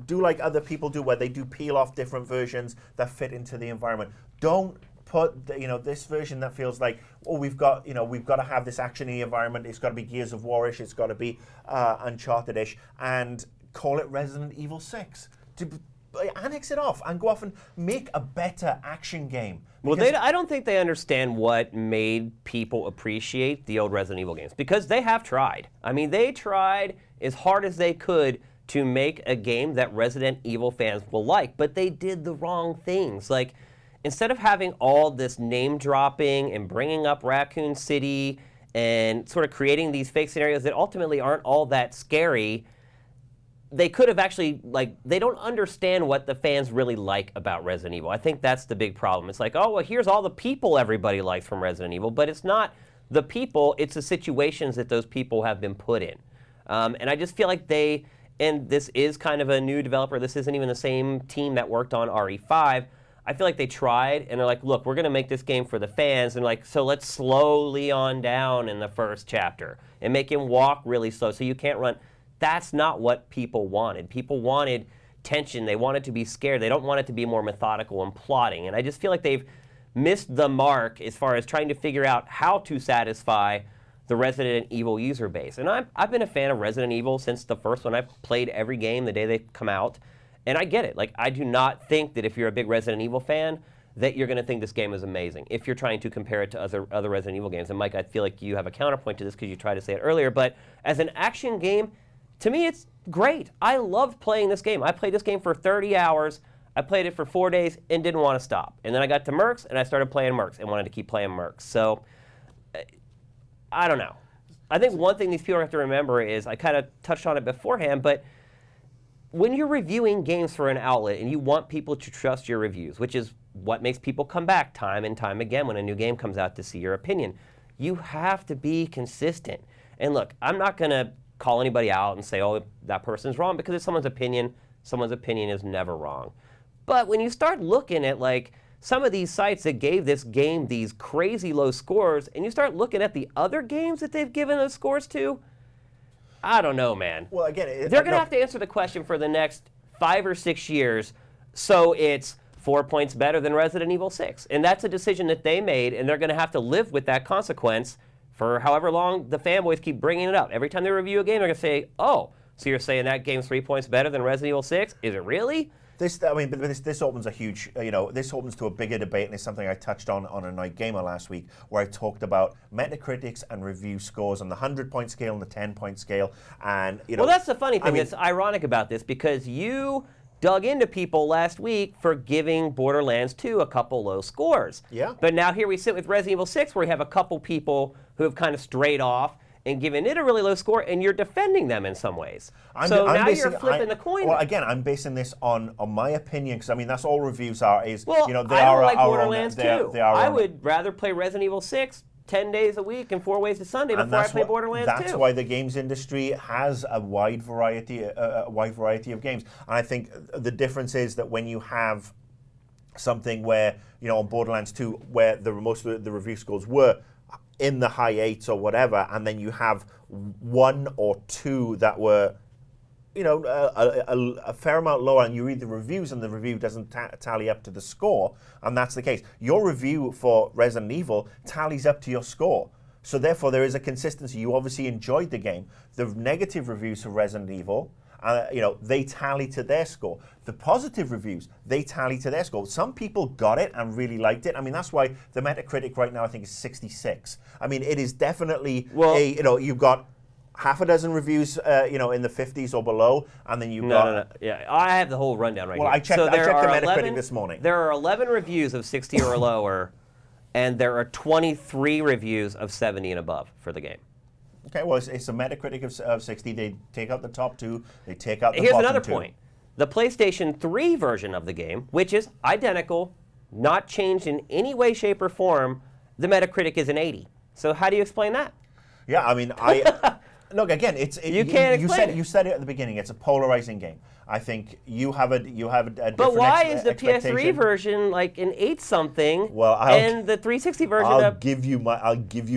like other people do, where they do peel off different versions that fit into the environment. Don't put this version that feels like, oh, we've got to have this actiony environment. It's got to be Gears of War-ish. It's got to be Uncharted-ish, and call it Resident Evil 6. Annex it off and go off and make a better action game. Well, Because- I don't think they understand what made people appreciate the old Resident Evil games, because they have tried. I mean, they tried as hard as they could to make a game that Resident Evil fans will like, but they did the wrong things. Like, instead of having all this name dropping and bringing up Raccoon City and sort of creating these fake scenarios that ultimately aren't all that scary, they could have actually, they don't understand what the fans really like about Resident Evil. I think that's the big problem. It's like, oh, well, here's all the people everybody likes from Resident Evil, but it's not the people, it's the situations that those people have been put in. And I just feel like and this is kind of a new developer, this isn't even the same team that worked on RE5. I feel like they tried, and they're like, look, we're going to make this game for the fans, and so let's slow Leon down in the first chapter and make him walk really slow so you can't run. That's not what people wanted. People wanted tension. They wanted to be scared. They don't want it to be more methodical and plotting. And I just feel like they've missed the mark as far as trying to figure out how to satisfy the Resident Evil user base. And I've been a fan of Resident Evil since the first one. I've played every game the day they come out. And I get it. Like, I do not think that if you're a big Resident Evil fan, that you're going to think this game is amazing if you're trying to compare it to other Resident Evil games. And Mike, I feel like you have a counterpoint to this because you tried to say it earlier. But as an action game, to me, it's great. I loved playing this game. I played this game for 30 hours. I played it for 4 days and didn't want to stop. And then I got to Mercs, and I started playing Mercs and wanted to keep playing Mercs. So, I don't know. I think one thing these people have to remember is, I kind of touched on it beforehand, but when you're reviewing games for an outlet and you want people to trust your reviews, which is what makes people come back time and time again when a new game comes out to see your opinion, you have to be consistent. And look, I'm not going to call anybody out and say, oh, that person's wrong, because it's someone's opinion is never wrong. But when you start looking at some of these sites that gave this game these crazy low scores, and you start looking at the other games that they've given those scores to, I don't know, man. Well, again, They're going to have to answer the question for the next 5 or 6 years, so it's 4 points better than Resident Evil 6. And that's a decision that they made, and they're going to have to live with that consequence for however long the fanboys keep bringing it up. Every time they review a game, they're going to say, oh, so you're saying that game's 3 points better than Resident Evil 6? Is it really? This opens a huge, this opens to a bigger debate, and it's something I touched on a Night Gamer last week, where I talked about Metacritics and review scores on the 100-point scale and the 10-point scale, and Well, that's the funny thing that's ironic about this, because you dug into people last week for giving Borderlands 2 a couple low scores. Yeah. But now here we sit with Resident Evil 6, where we have a couple people who have kind of strayed off and given it a really low score, and you're defending them in some ways. Now you're flipping the coin. Well, again, I'm basing this on my opinion, because that's all reviews are. Is Well, they I don't are like our Borderlands 2. own, they are I our own. would rather play Resident Evil 6 10 days a week and 4 ways to Sunday before I play Borderlands 2. That's why the games industry has a wide variety of games. And I think the difference is that when you have something where, on Borderlands 2, where most of the review scores were in the high 8s or whatever, and then you have 1 or 2 that were a fair amount lower, and you read the reviews and the review doesn't tally up to the score, and that's the case. Your review for Resident Evil tallies up to your score. So therefore, there is a consistency. You obviously enjoyed the game. The negative reviews for Resident Evil, they tally to their score. The positive reviews, they tally to their score. Some people got it and really liked it. I mean, that's why the Metacritic right now, I think, is 66. I mean, it is definitely you've got half a dozen reviews, in the 50s or below, and then you've got... No. Yeah, I have the whole rundown right here. Well, I checked the Metacritic this morning. There are 11 reviews of 60 or lower, and there are 23 reviews of 70 and above for the game. Okay, well, it's a Metacritic of 60. They take out the top two. They take out the Here's bottom another two. point. The PlayStation 3 version of the game, which is identical, not changed in any way, shape, or form, the Metacritic is an 80. So how do you explain that? Yeah, I mean, look again. You can't explain it. You said it at the beginning. It's a polarizing game. I think you have a different But why is the expectation. PS3 version like an 8-something, Well, and the 360 version I'll give you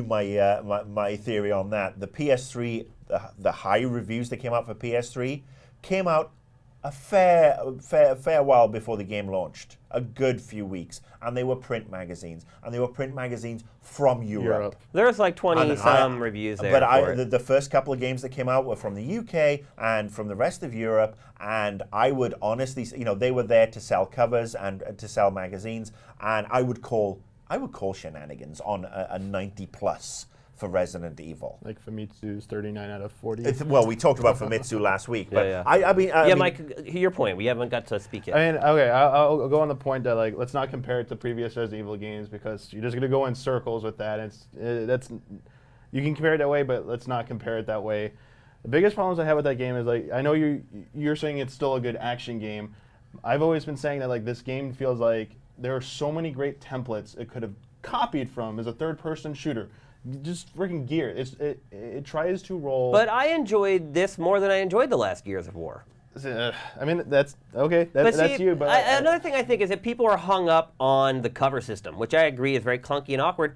my theory on that. The PS3, the high reviews that came out for PS3 came out a fair while before the game launched, a good few weeks, and they were print magazines, from Europe. There's like 20-some reviews there. But the first couple of games that came out were from the UK and from the rest of Europe, and I would honestly, they were there to sell covers and to sell magazines, and I would call shenanigans on a 90 plus for Resident Evil. Like Famitsu's 39 out of 40. Well, we talked about Famitsu last week, but Yeah. I mean, Mike, your point. We haven't got to speak yet. I mean, okay, I'll go on the point that like let's not compare it to previous Resident Evil games because you're just gonna go in circles with that. You can compare it that way, but let's not compare it that way. The biggest problems I have with that game is like I know you're saying it's still a good action game. I've always been saying that like this game feels like there are so many great templates it could have copied from as a third-person shooter. Just freaking Gear. It tries to roll. But I enjoyed this more than I enjoyed the last Gears of War. I mean, that's okay. That's you. But another thing I think is that people are hung up on the cover system, which I agree is very clunky and awkward.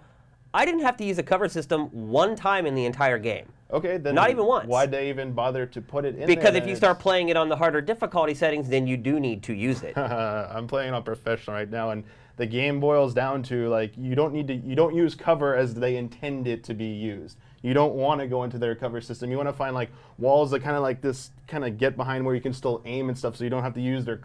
I didn't have to use a cover system one time in the entire game. Okay, then not even once. Why'd they even bother to put it in because there? If you start playing it on the harder difficulty settings, then you do need to use it. I'm playing on professional right now, and the game boils down to like you don't use cover as they intend it to be used. You don't want to go into their cover system. You want to find like walls that kind of like this kind of get behind where you can still aim and stuff, so you don't have to use their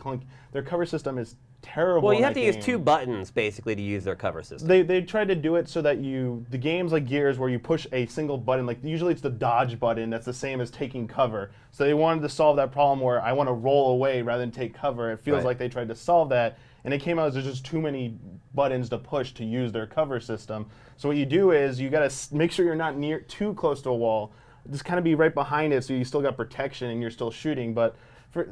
cover system is terrible. Well, you have to use two buttons basically to use their cover system. They tried to do it so that the games like Gears where you push a single button, like usually it's the dodge button that's the same as taking cover. So they wanted to solve that problem where I want to roll away rather than take cover. It feels like they tried to solve that, and it came out as there's just too many buttons to push to use their cover system. So what you do is you got to make sure you're not too close to a wall. Just kind of be right behind it so you still got protection and you're still shooting. But for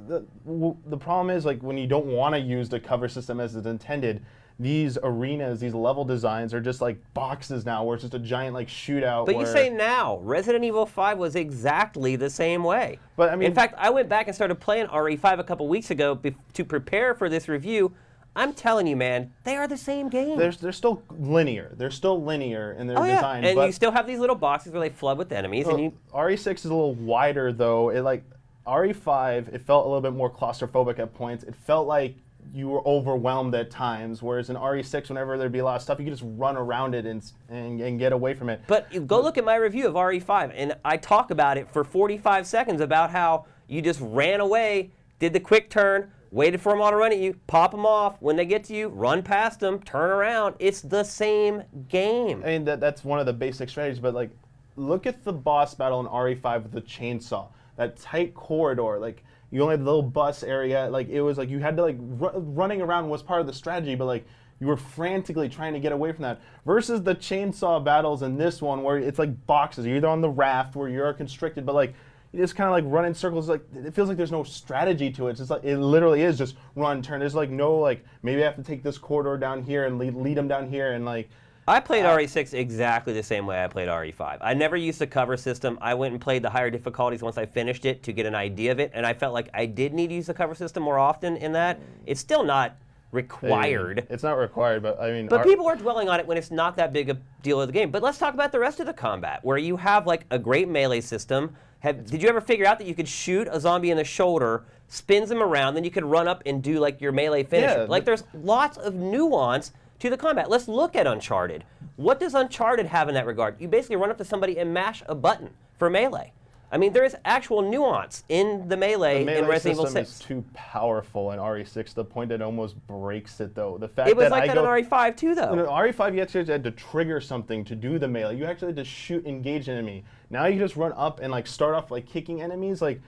the problem is like when you don't want to use the cover system as it's intended, these arenas, these level designs are just like boxes now where it's just a giant like shootout. But you say now, Resident Evil 5 was exactly the same way. But I mean, in fact, I went back and started playing RE5 a couple weeks ago to prepare for this review. I'm telling you, man, they are the same game. They're still linear. They're still linear in their design. And you still have these little boxes where they flood with enemies. And RE6 is a little wider though. It like RE5, it felt a little bit more claustrophobic at points. It felt like you were overwhelmed at times, whereas in RE6, whenever there'd be a lot of stuff, you could just run around it and get away from it. But go look at my review of RE5, and I talk about it for 45 seconds about how you just ran away, did the quick turn, waited for them all to run at you, pop them off. When they get to you, run past them, turn around. It's the same game. I mean, that's one of the basic strategies, but like, look at the boss battle in RE5 with the chainsaw. That tight corridor, like, you only had the little bus area, like, it was like you had to, like, running around was part of the strategy, but, like, you were frantically trying to get away from that. Versus the chainsaw battles in this one where it's like boxes. You're either on the raft where you're constricted, but, like, you just kind of, like, run in circles. Like, it feels like there's no strategy to it. It's just like, it literally is just run, turn. There's, like, no, like, maybe I have to take this corridor down here and lead them down here and, like, I played RE6 exactly the same way I played RE5. I never used the cover system. I went and played the higher difficulties once I finished it to get an idea of it, and I felt like I did need to use the cover system more often in that. It's still not required. It's not required, but I mean... But people are dwelling on it when it's not that big a deal of the game. But let's talk about the rest of the combat, where you have like a great melee system. Did you ever figure out that you could shoot a zombie in the shoulder, spins him around, then you could run up and do like your melee finisher? Yeah, Like there's lots of nuance to the combat. Let's look at Uncharted. What does Uncharted have in that regard? You basically run up to somebody and mash a button for melee. I mean, there is actual nuance in the melee, The in melee Resident Evil system 6. is too powerful in RE6 to the point that it almost breaks it, though. The fact It was that like I that go, in RE5 too, though. in RE5, you actually had to trigger something to do the melee. You actually had to shoot, engage an enemy. Now you just run up and like start off like kicking enemies. Like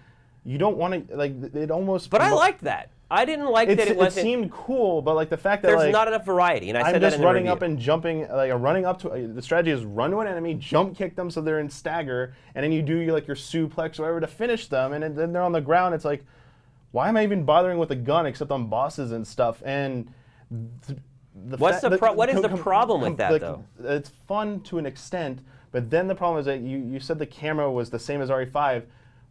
you don't want to like it almost. But I liked that. I didn't like that it wasn't. It seemed cool, but like the fact that There's like, not enough variety, and I I'm said that just in the running review. up and jumping, like running up to. The strategy is run to an enemy, jump kick them so they're in stagger, and then you do your suplex or whatever to finish them, and then they're on the ground. It's like, why am I even bothering with a gun except on bosses and stuff? And what is the problem with that, though? It's fun to an extent, but then the problem is that you said the camera was the same as RE5.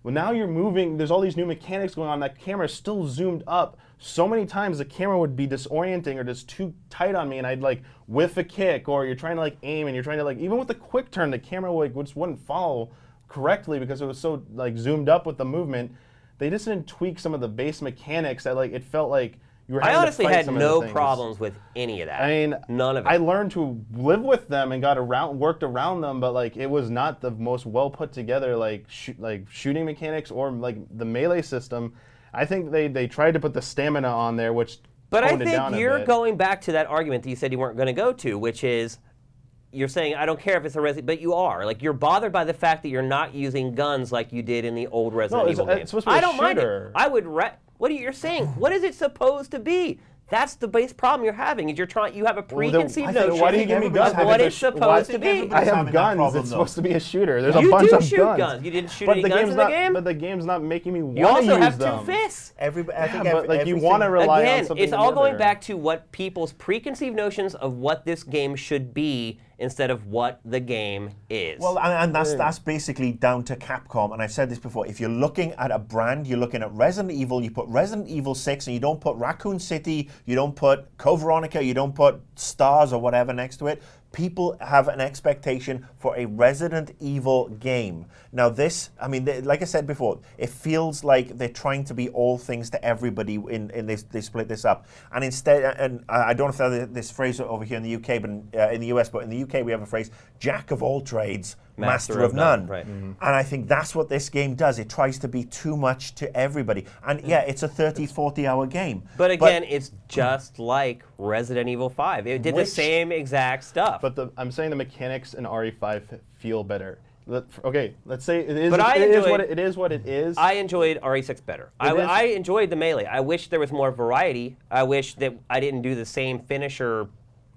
Well, now you're moving. There's all these new mechanics going on. That camera is still zoomed up. So many times the camera would be disorienting or just too tight on me, and I'd like whiff a kick, or you're trying to like aim, and you're trying to like even with the quick turn, the camera just wouldn't follow correctly because it was so like zoomed up with the movement. They just didn't tweak some of the base mechanics that like it felt like you were. I having honestly to fight had some of the no things. problems with any of that. I mean, none of it. I learned to live with them and worked around them, but like it was not the most well put together like shooting mechanics or like the melee system. I think they tried to put the stamina on there, which But I toned it down think a you're bit. going back to that argument that you said you weren't going to go to, which is you're saying, I don't care if it's a Resident, but you are. Like, you're bothered by the fact that you're not using guns like you did in the old Resident Evil games. It's supposed to be I a don't mind it. shooter. I would what are you saying? What is it supposed to be? That's the base problem you're having. Is you have a preconceived I think- notion why do you give me of guns? what Having it's a sh- why supposed do to you think be. everybody- I have having that guns. problem, It's though. supposed to be a shooter. There's You a bunch do of shoot guns. You didn't shoot but any the guns game's in the not. game? But the game's not making me want to You also use have them. two fists. I think but you everything- want to rely on Again, something. it's all or the going other. back to what people's preconceived notions of what this game should be instead of what the game is. Well, and that's basically down to Capcom. And I've said this before. If you're looking at a brand, you're looking at Resident Evil. You put Resident Evil 6, and you don't put Raccoon City. You don't put Code Veronica. You don't put Stars or whatever next to it. People have an expectation for a Resident Evil game. Now this, I mean, like I said before, it feels like they're trying to be all things to everybody in this. They split this up, and instead, and I don't know if there's this phrase over here in the UK, but in the US, but in the UK we have a phrase: "Jack of all trades, master of none." Right. And I think that's what this game does. It tries to be too much to everybody, and yeah, it's a 30, 40-hour game. But again, it's just like Resident Evil 5. It did the same exact stuff. But I'm saying the mechanics in RE5 feel better. Okay, let's say it is. But I it is enjoyed- what it is. What it is. I enjoyed RE6 better. I enjoyed the melee. I wish there was more variety. I wish that I didn't do the same finisher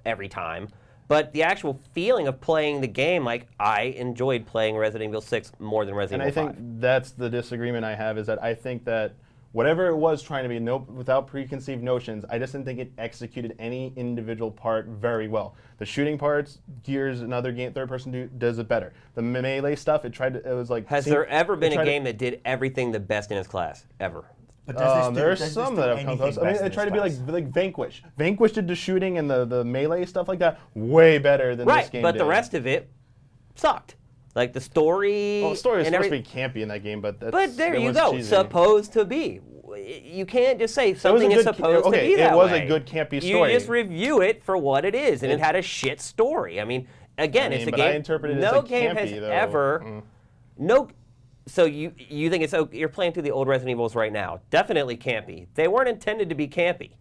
every time. But the actual feeling of playing the game, like, I enjoyed playing Resident Evil 6 more than Resident And I Evil think 5. that's the disagreement I have, is that I think that whatever it was trying to be, without preconceived notions, I just didn't think it executed any individual part very well. The shooting parts, Gears, another game, third person does it better. The melee stuff, it was like. Has there ever been a game that did everything the best in its class? Ever? But There's some that have come close. I mean, they try to be like Vanquish. Vanquish did the shooting and the melee stuff like that way better than this game but did. the rest of it sucked. Like the story. Well, the story is and supposed to be everything. campy in that game, but that's, But there it you was go. cheesy. Supposed to be. You can't just say was a something is good- supposed to okay, be that it was way. a good campy story. You just review it for what it is, and it had a shit story. I mean, again, it's a but game. I interpret it as, no like, game has campy, though. ever. No. So you think it's you're playing through the old Resident Evils right now? Definitely campy. They weren't intended to be campy.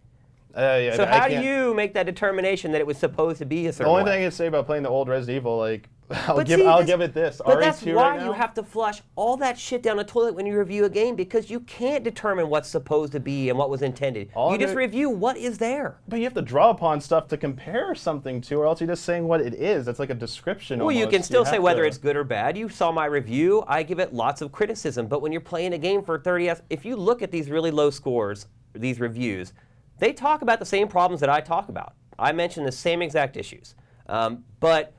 Yeah, So I how do can't- you make that determination that it was supposed to be a The certain only way? thing I can say about playing the old Resident Evil, like, I'll But give see, I'll give it this. But RE2 that's why right now, you have to flush all that shit down the toilet when you review a game, because you can't determine what's supposed to be and what was intended. You just review what is there. But you have to draw upon stuff to compare something to, or else you're just saying what it is. That's like a description. Well, you almost. can still say have whether to- it's good or bad. You saw my review. I give it lots of criticism. But when you're playing a game for 30 hours, if you look at these really low scores, these reviews, they talk about the same problems that I talk about. I mention the same exact issues. But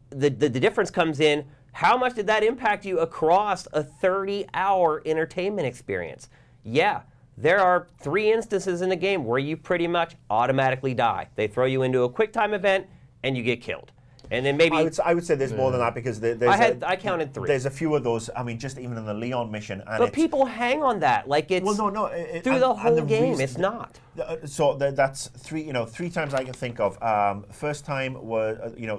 the difference comes in, how much did that impact you across a 30-hour entertainment experience? Yeah, there are 3 instances in the game where you pretty much automatically die. They throw you into a quick time event, and you get killed. And then maybe I would say there's more than that because I counted 3. There's a few of those. I mean, just even in the Leon mission. And But people hang on that like it's no. through the whole game. It's not. So that's 3. 3 times I can think of. First time was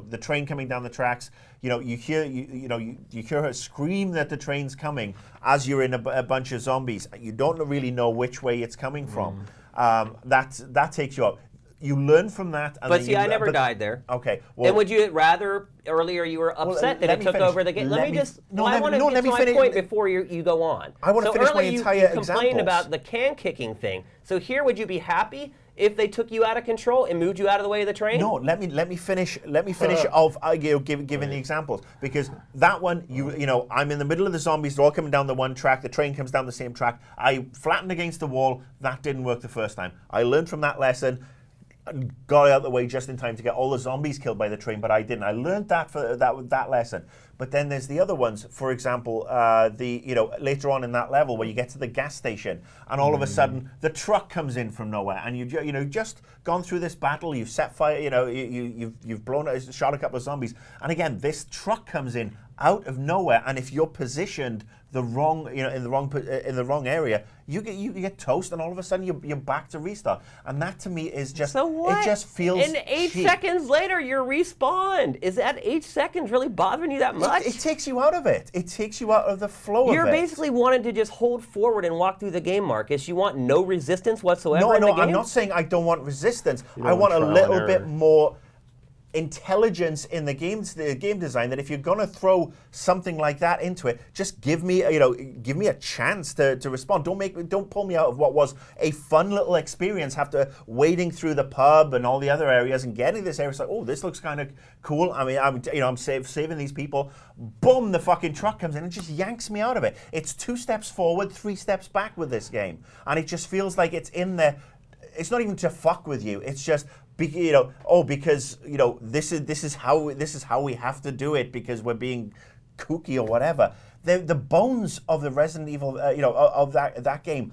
the train coming down the tracks. You hear her scream that the train's coming as you're in a bunch of zombies. You don't really know which way it's coming from. That takes you out. You learn from that. And But then see, I never died there. Okay. Well, And would you rather earlier you were upset that let it me took finish. over the game? Let me- no, I let me- want to no, get let to me my finish. point before you go on. I wanna so finish my earlier entire you complained examples. about the can kicking thing. So here, would you be happy if they took you out of control and moved you out of the way of the train? No, let me finish. Let me finish of giving the examples because that one, I'm in the middle of the zombies. They're all coming down the one track. The train comes down the same track. I flattened against the wall. That didn't work the first time. I learned from that lesson. Got out of the way just in time to get all the zombies killed by the train, but I didn't. I learned that for that lesson. But then there's the other ones. For example, later on in that level where you get to the gas station and all of a sudden the truck comes in from nowhere, and you've just gone through this battle. You've set fire. You've shot a couple of zombies, and again this truck comes in out of nowhere, and if you're positioned the wrong, in the wrong area, you get toast, and all of a sudden you're back to restart, and that to me is just So what? It just feels And 8 cheap. seconds later, you're respawned. Is that 8 seconds really bothering you that much? It takes you out of it. It takes you out of the flow You're of it. basically wanting to just hold forward and walk through the game, Marcus. You want no resistance whatsoever No, in the no, game? I'm not saying I don't want resistance. You I don't want a trial and little error. bit more intelligence in the game design. That if you're going to throw something like that into it, just give me a chance to respond. Don't pull me out of what was a fun little experience after wading through the pub and all the other areas and getting this area. It's like, oh, this looks kind of cool. I mean, I'm saving these people. Boom, the fucking truck comes in and just yanks me out of it. It's 2 steps forward, 3 steps back with this game, and it just feels like it's in there. It's not even to fuck with you. It's just because this is how we have to do it because we're being kooky or whatever. The bones of the Resident Evil, of that game,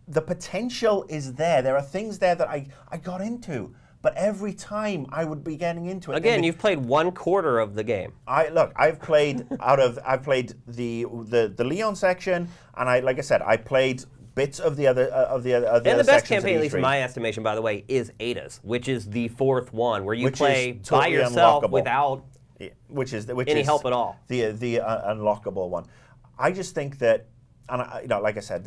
the potential is there. There are things there that I got into, but every time I would be getting into it. Again, you've played 1/4 of the game. I've played the Leon section, and I played bits of the other And the best sections of campaign, at least in E3. my estimation, by the way, is Ada's, which is the 4th one, where you Which is play by totally yourself unlockable. without which any is help at all. The unlockable one. I just think that, and like I said,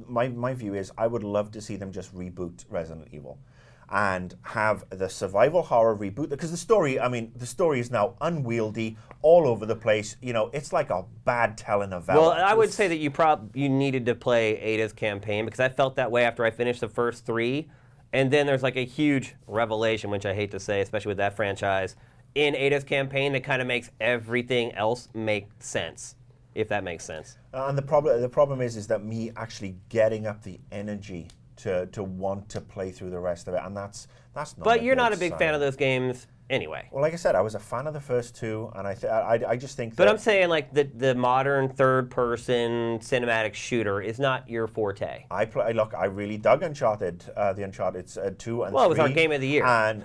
my view is I would love to see them just reboot Resident Evil, and have the survival horror reboot, because the story is now unwieldy, all over the place. It's like a bad telenovela. Well, I would say that you needed to play Ada's campaign, because I felt that way after I finished the first 3, and then there's like a huge revelation, which I hate to say, especially with that franchise, in Ada's campaign that kind of makes everything else make sense, if that makes sense. And the problem is that me actually getting up the energy to want to play through the rest of it, and that's not. But you're not a good big sign. fan of those games anyway. Well, like I said, I was a fan of the first 2, and I just think that. But I'm saying like the modern third-person cinematic shooter is not your forte. I really dug Uncharted, the Uncharted 2 and 3. Well, it was our game of the year. And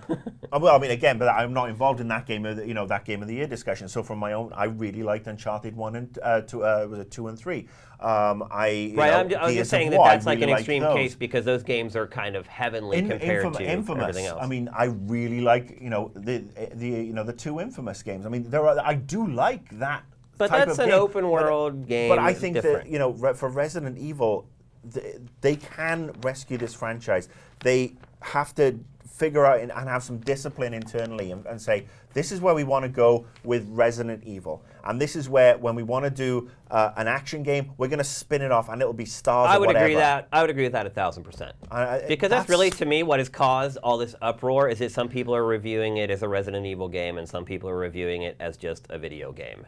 well, I mean, again, but I'm not involved in that game of that game of the year discussion. So from my own, I really liked Uncharted 1 and 2. Was it 2 and 3? I I was just saying that's like an extreme case because those games are kind of heavenly compared to Infamous. everything else. I mean, I really like the 2 Infamous games. I mean, I do like that. But type that's of an game. open world game. But I it's think different. that for Resident Evil, they can rescue this franchise. They have to figure out and have some discipline internally and say, this is where we want to go with Resident Evil. And this is where, when we want to do an action game, we're going to spin it off and it'll be stars I or would whatever. agree with that 1,000%. Because that's really, to me, what has caused all this uproar is that some people are reviewing it as a Resident Evil game and some people are reviewing it as just a video game.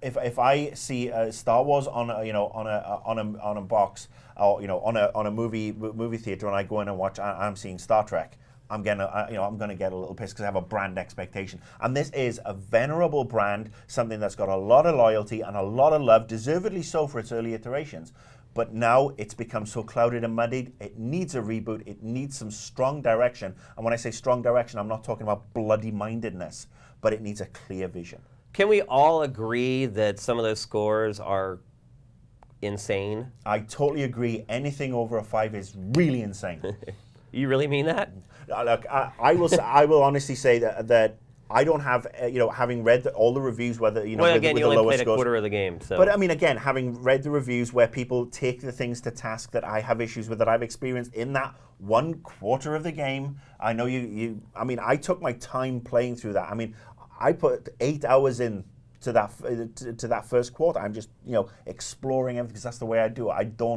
If I see Star Wars on a box, or on a movie theater, and I go in and watch, I'm seeing Star Trek, I'm gonna get a little pissed because I have a brand expectation. And this is a venerable brand, something that's got a lot of loyalty and a lot of love, deservedly so for its early iterations. But now it's become so clouded and muddied. It needs a reboot. It needs some strong direction. And when I say strong direction, I'm not talking about bloody-mindedness, but it needs a clear vision. Can we all agree that some of those scores are insane? I totally agree. Anything over a 5 is really insane. You really mean that? Look, I will honestly say that I don't have, having read all the reviews, whether, Well, with, again, with you the only lower played a scores. quarter of the game, so. But I mean, again, having read the reviews where people take the things to task that I have issues with, that I've experienced in that 1/4 of the game, I know I mean, I took my time playing through that. I mean, I put 8 hours in to that first quarter. I'm just, exploring everything, because that's the way I do it.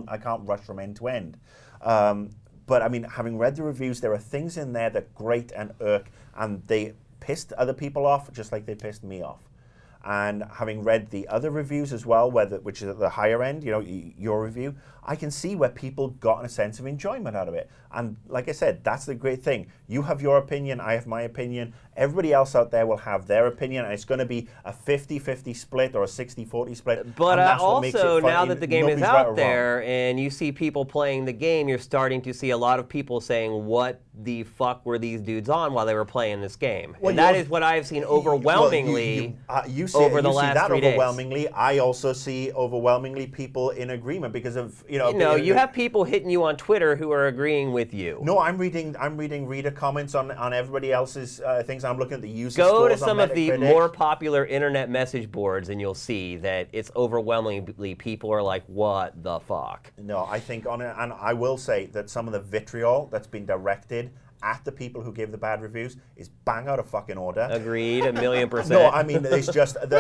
I can't rush from end to end. But I mean, having read the reviews, there are things in there that grate and irk, and they pissed other people off just like they pissed me off. And having read the other reviews as well, which is at the higher end, your review, I can see where people got a sense of enjoyment out of it. And like I said, that's the great thing. You have your opinion, I have my opinion. Everybody else out there will have their opinion, and it's going to be a 50-50 split or a 60-40 split. But and that's what makes it also, fun. now that the game is Nobody's right or out wrong. there and you see people playing the game, you're starting to see a lot of people saying, what the fuck were these dudes on while they were playing this game? Well, and that you- is what I've seen overwhelmingly you see, over the you see last that 3 days. overwhelmingly. I also see overwhelmingly people in agreement because of, You have people hitting you on Twitter who are agreeing with you. No, I'm reading reader comments on everybody else's things. I'm looking at the user Go to scores on some of the Metacritic. more popular internet message boards and you'll see that it's overwhelmingly people are like, what the fuck? No, I think and I will say that some of the vitriol that's been directed at the people who gave the bad reviews is bang out of fucking order. Agreed, 1,000,000%. No, I mean it's just and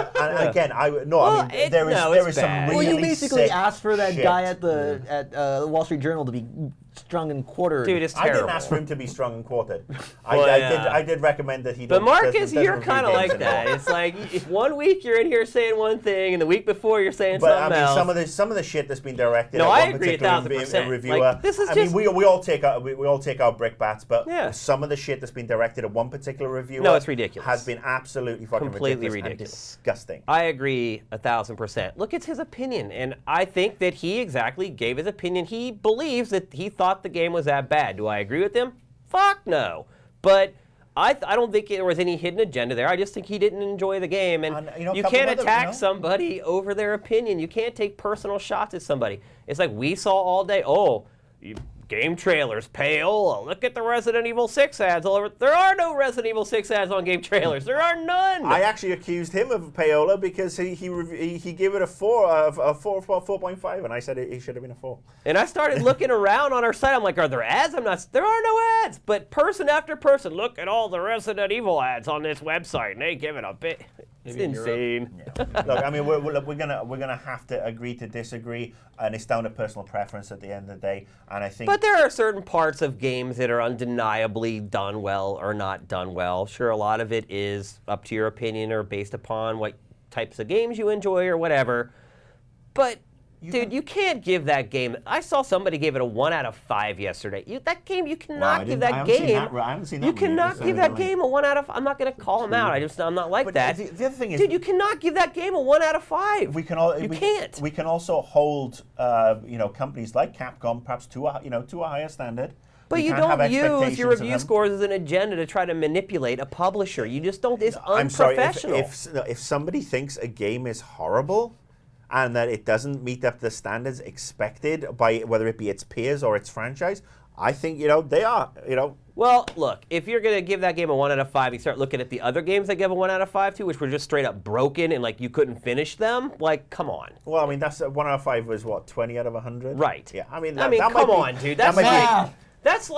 again I mean there is some bad. really Well, you basically sick asked for that shit. guy at the Wall Street Journal to be strung and quartered. Dude, it's I terrible. didn't ask for him to be strung and quartered. Well, yeah. I did recommend that he. But Marcus, doesn't you're review kind of games like that. anymore. It's like if 1 week you're in here saying one thing, and the week before you're saying But I something mean, else. some of the shit that's been directed. No, at I one agree particular 1,000%. reviewer. Like, this is I just- mean, we all take our brickbats, but Yeah. some of the shit that's been directed at one particular reviewer. No, it's ridiculous. Has been absolutely fucking Completely ridiculous and ridiculous. disgusting. I agree 1,000%. Look, it's his opinion, and I think that he exactly gave his opinion. He believes that he thought the game was that bad. Do I agree with him? Fuck no. But I don't think there was any hidden agenda there. I just think he didn't enjoy the game, and a you couple can't of other- attack somebody over their opinion. You can't take personal shots at somebody. It's like we saw all day. Oh, game trailers, payola. Look at the Resident Evil 6 ads all over. There are no Resident Evil 6 ads on game trailers. There are none. I actually accused him of payola because he gave it a 4.5, and I said it should have been a 4. And I started looking around on our site. I'm like, are there ads? There are no ads. But person after person, look at all the Resident Evil ads on this website, and they give it a bit. It's insane. Look, I mean, we're gonna have to agree to disagree, and it's down to personal preference at the end of the day. And I think. But there are certain parts of games that are undeniably done well or not done well. Sure, a lot of it is up to your opinion or based upon what types of games you enjoy or whatever. But dude, you can't give that game. I saw somebody gave it a 1 out of 5 yesterday. That game, you cannot give that game. I haven't seen that. You cannot give that game a 1 out of. I'm not going to call him out. I'm not like But that. the other thing is, Dude, you cannot give that game a 1 out of 5. we can all. You can't. We can also hold, companies like Capcom perhaps to a higher standard. But We you can't have don't use expectations your of review them. scores as an agenda to try to manipulate a publisher. You just don't. It's I'm sorry. unprofessional. If somebody thinks a game is horrible, and that it doesn't meet up the standards expected by whether it be its peers or its franchise, I think they are. Well, look, if you're going to give that game a 1 out of 5, you start looking at the other games that give a 1 out of 5 to, which were just straight up broken and like you couldn't finish them. Like, come on. Well, I mean, that's 1 out of 5 was what, 20 out of 100? Right. Yeah. I mean, Come might be- on, dude. that That's might be- like that's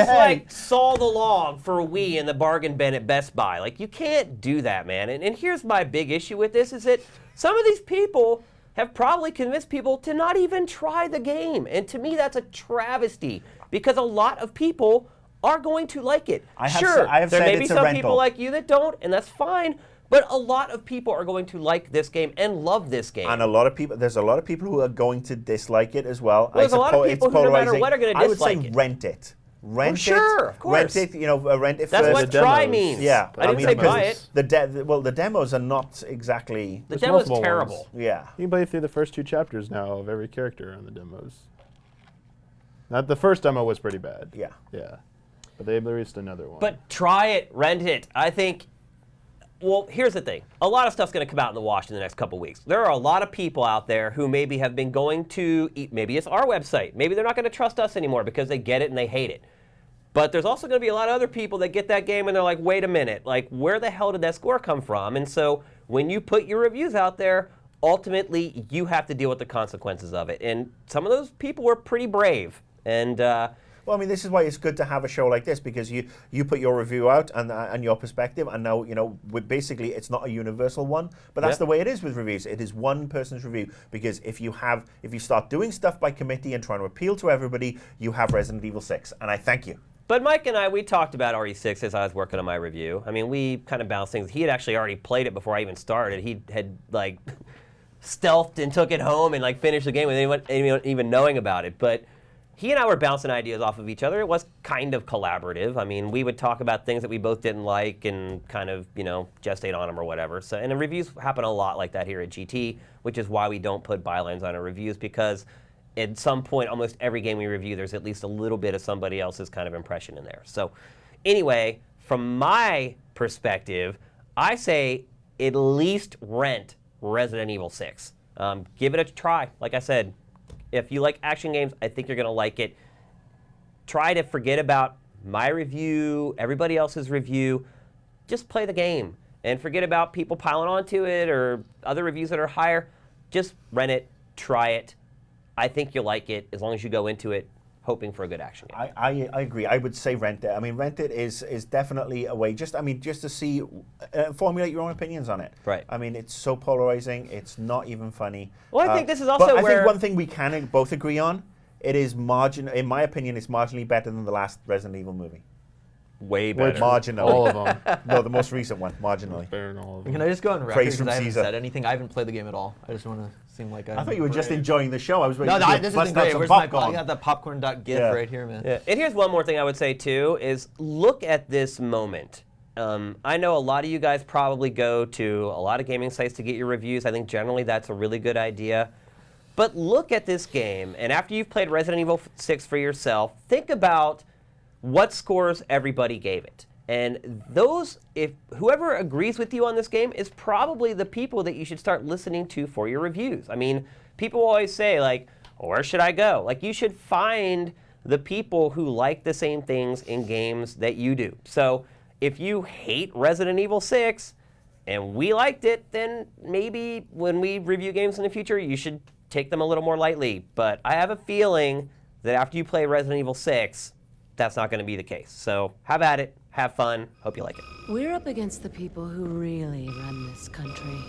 like Saw the Log for Wii in the bargain bin at Best Buy. Like, you can't do that, man. And here's my big issue with this is that some of these people have probably convinced people to not even try the game. And to me, that's a travesty because a lot of people are going to like it. I have Sure, said- I have there said may be it's a some rental. people like you that don't, and that's fine. But a lot of people are going to like this game and love this game. And there's a lot of people who are going to dislike it as well. Well, there's a lot of suppose people it's who, no matter polarizing. what, are gonna I would say dislike it. rent it. rent sure, of course. Rent it, rent it That's first. what The try demos. means. Yeah, I didn't say buy it. The demos are not exactly. The There's demo's multiple terrible. ones. Yeah. You can play through the first 2 chapters now of every character on the demos. Not the first demo was pretty bad. Yeah. Yeah. But they released another one. But try it, rent it. I think, well, here's the thing. A lot of stuff's going to come out in the wash in the next couple weeks. There are a lot of people out there who maybe have been going to, maybe it's our website. Maybe they're not going to trust us anymore because they get it and they hate it. But there's also going to be a lot of other people that get that game and they're like, wait a minute, like, where the hell did that score come from? And so when you put your reviews out there, ultimately you have to deal with the consequences of it. And some of those people were pretty brave. And Well, I mean, this is why it's good to have a show like this, because you put your review out and your perspective, and now basically it's not a universal one, but that's the way it is with reviews. It is one person's review, because if you start doing stuff by committee and trying to appeal to everybody, you have Resident Evil 6, and I thank you. But Mike and I, we talked about RE6 as I was working on my review. I mean, we kind of bounced things. He had actually already played it before I even started. He had like stealthed and took it home and like finished the game without anyone even knowing about it. But he and I were bouncing ideas off of each other. It was kind of collaborative. I mean, we would talk about things that we both didn't like and kind of, gestate on them or whatever. So, and the reviews happen a lot like that here at GT, which is why we don't put bylines on our reviews, because at some point, almost every game we review, there's at least a little bit of somebody else's kind of impression in there. So anyway, from my perspective, I say at least rent Resident Evil 6. Give it a try. Like I said, if you like action games, I think you're going to like it. Try to forget about my review, everybody else's review. Just play the game and forget about people piling onto it or other reviews that are higher. Just rent it, try it. I think you'll like it as long as you go into it hoping for a good action game. I agree. I would say rent it. I mean, rent it is definitely a way. Just to see, formulate your own opinions on it. Right. I mean, it's so polarizing. It's not even funny. Well, I think this is also but I where think one thing we can both agree on, it is in my opinion, it's marginally better than the last Resident Evil movie. way better. Marginally. all of them. No, the most recent one, marginally. Better than all of them. Can I just go on record Praise because from I haven't Caesar. said anything? I haven't played the game at all. I just want to seem like I thought you were just enjoying the show. I was waiting No, to this bust is out great. some Where's my? I popcorn. got that popcorn.gif Yeah. right here, man. Yeah. And here's one more thing I would say too is look at this moment. I know a lot of you guys probably go to a lot of gaming sites to get your reviews. I think generally that's a really good idea. But look at this game, and after you've played Resident Evil 6 for yourself, think about what scores everybody gave it. And those, if whoever agrees with you on this game is probably the people that you should start listening to for your reviews. I mean, people always say, like, where should I go? Like, you should find the people who like the same things in games that you do. So if you hate Resident Evil 6 and we liked it, then maybe when we review games in the future, you should take them a little more lightly. But I have a feeling that after you play Resident Evil 6, that's not going to be the case. So have at it. Have fun. Hope you like it. We're up against the people who really run this country.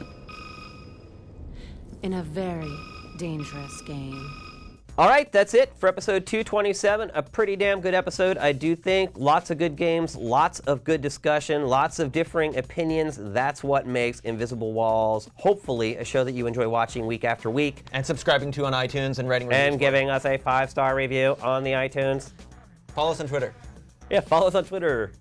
In a very dangerous game. All right, that's it for episode 227. A pretty damn good episode, I do think. Lots of good games, lots of good discussion, lots of differing opinions. That's what makes Invisible Walls, hopefully, a show that you enjoy watching week after week. And subscribing to on iTunes and writing reviews. And giving us a 5-star review on the iTunes. Follow us on Twitter. Yeah, follow us on Twitter.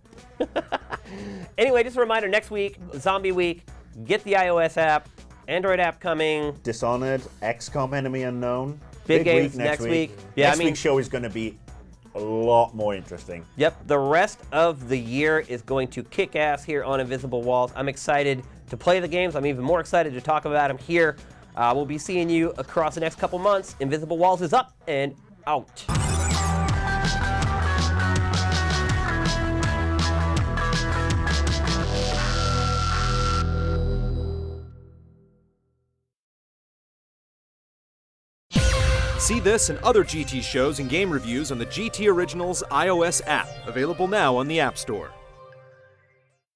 Anyway, just a reminder, next week, Zombie Week, get the iOS app, Android app coming. Dishonored, XCOM Enemy Unknown. Big games week next week. Yeah, next I mean- week's show is going to be a lot more interesting. Yep, the rest of the year is going to kick ass here on Invisible Walls. I'm excited to play the games. I'm even more excited to talk about them here. We'll be seeing you across the next couple months. Invisible Walls is up and out. See this and other GT shows and game reviews on the GT Originals iOS app, available now on the App Store.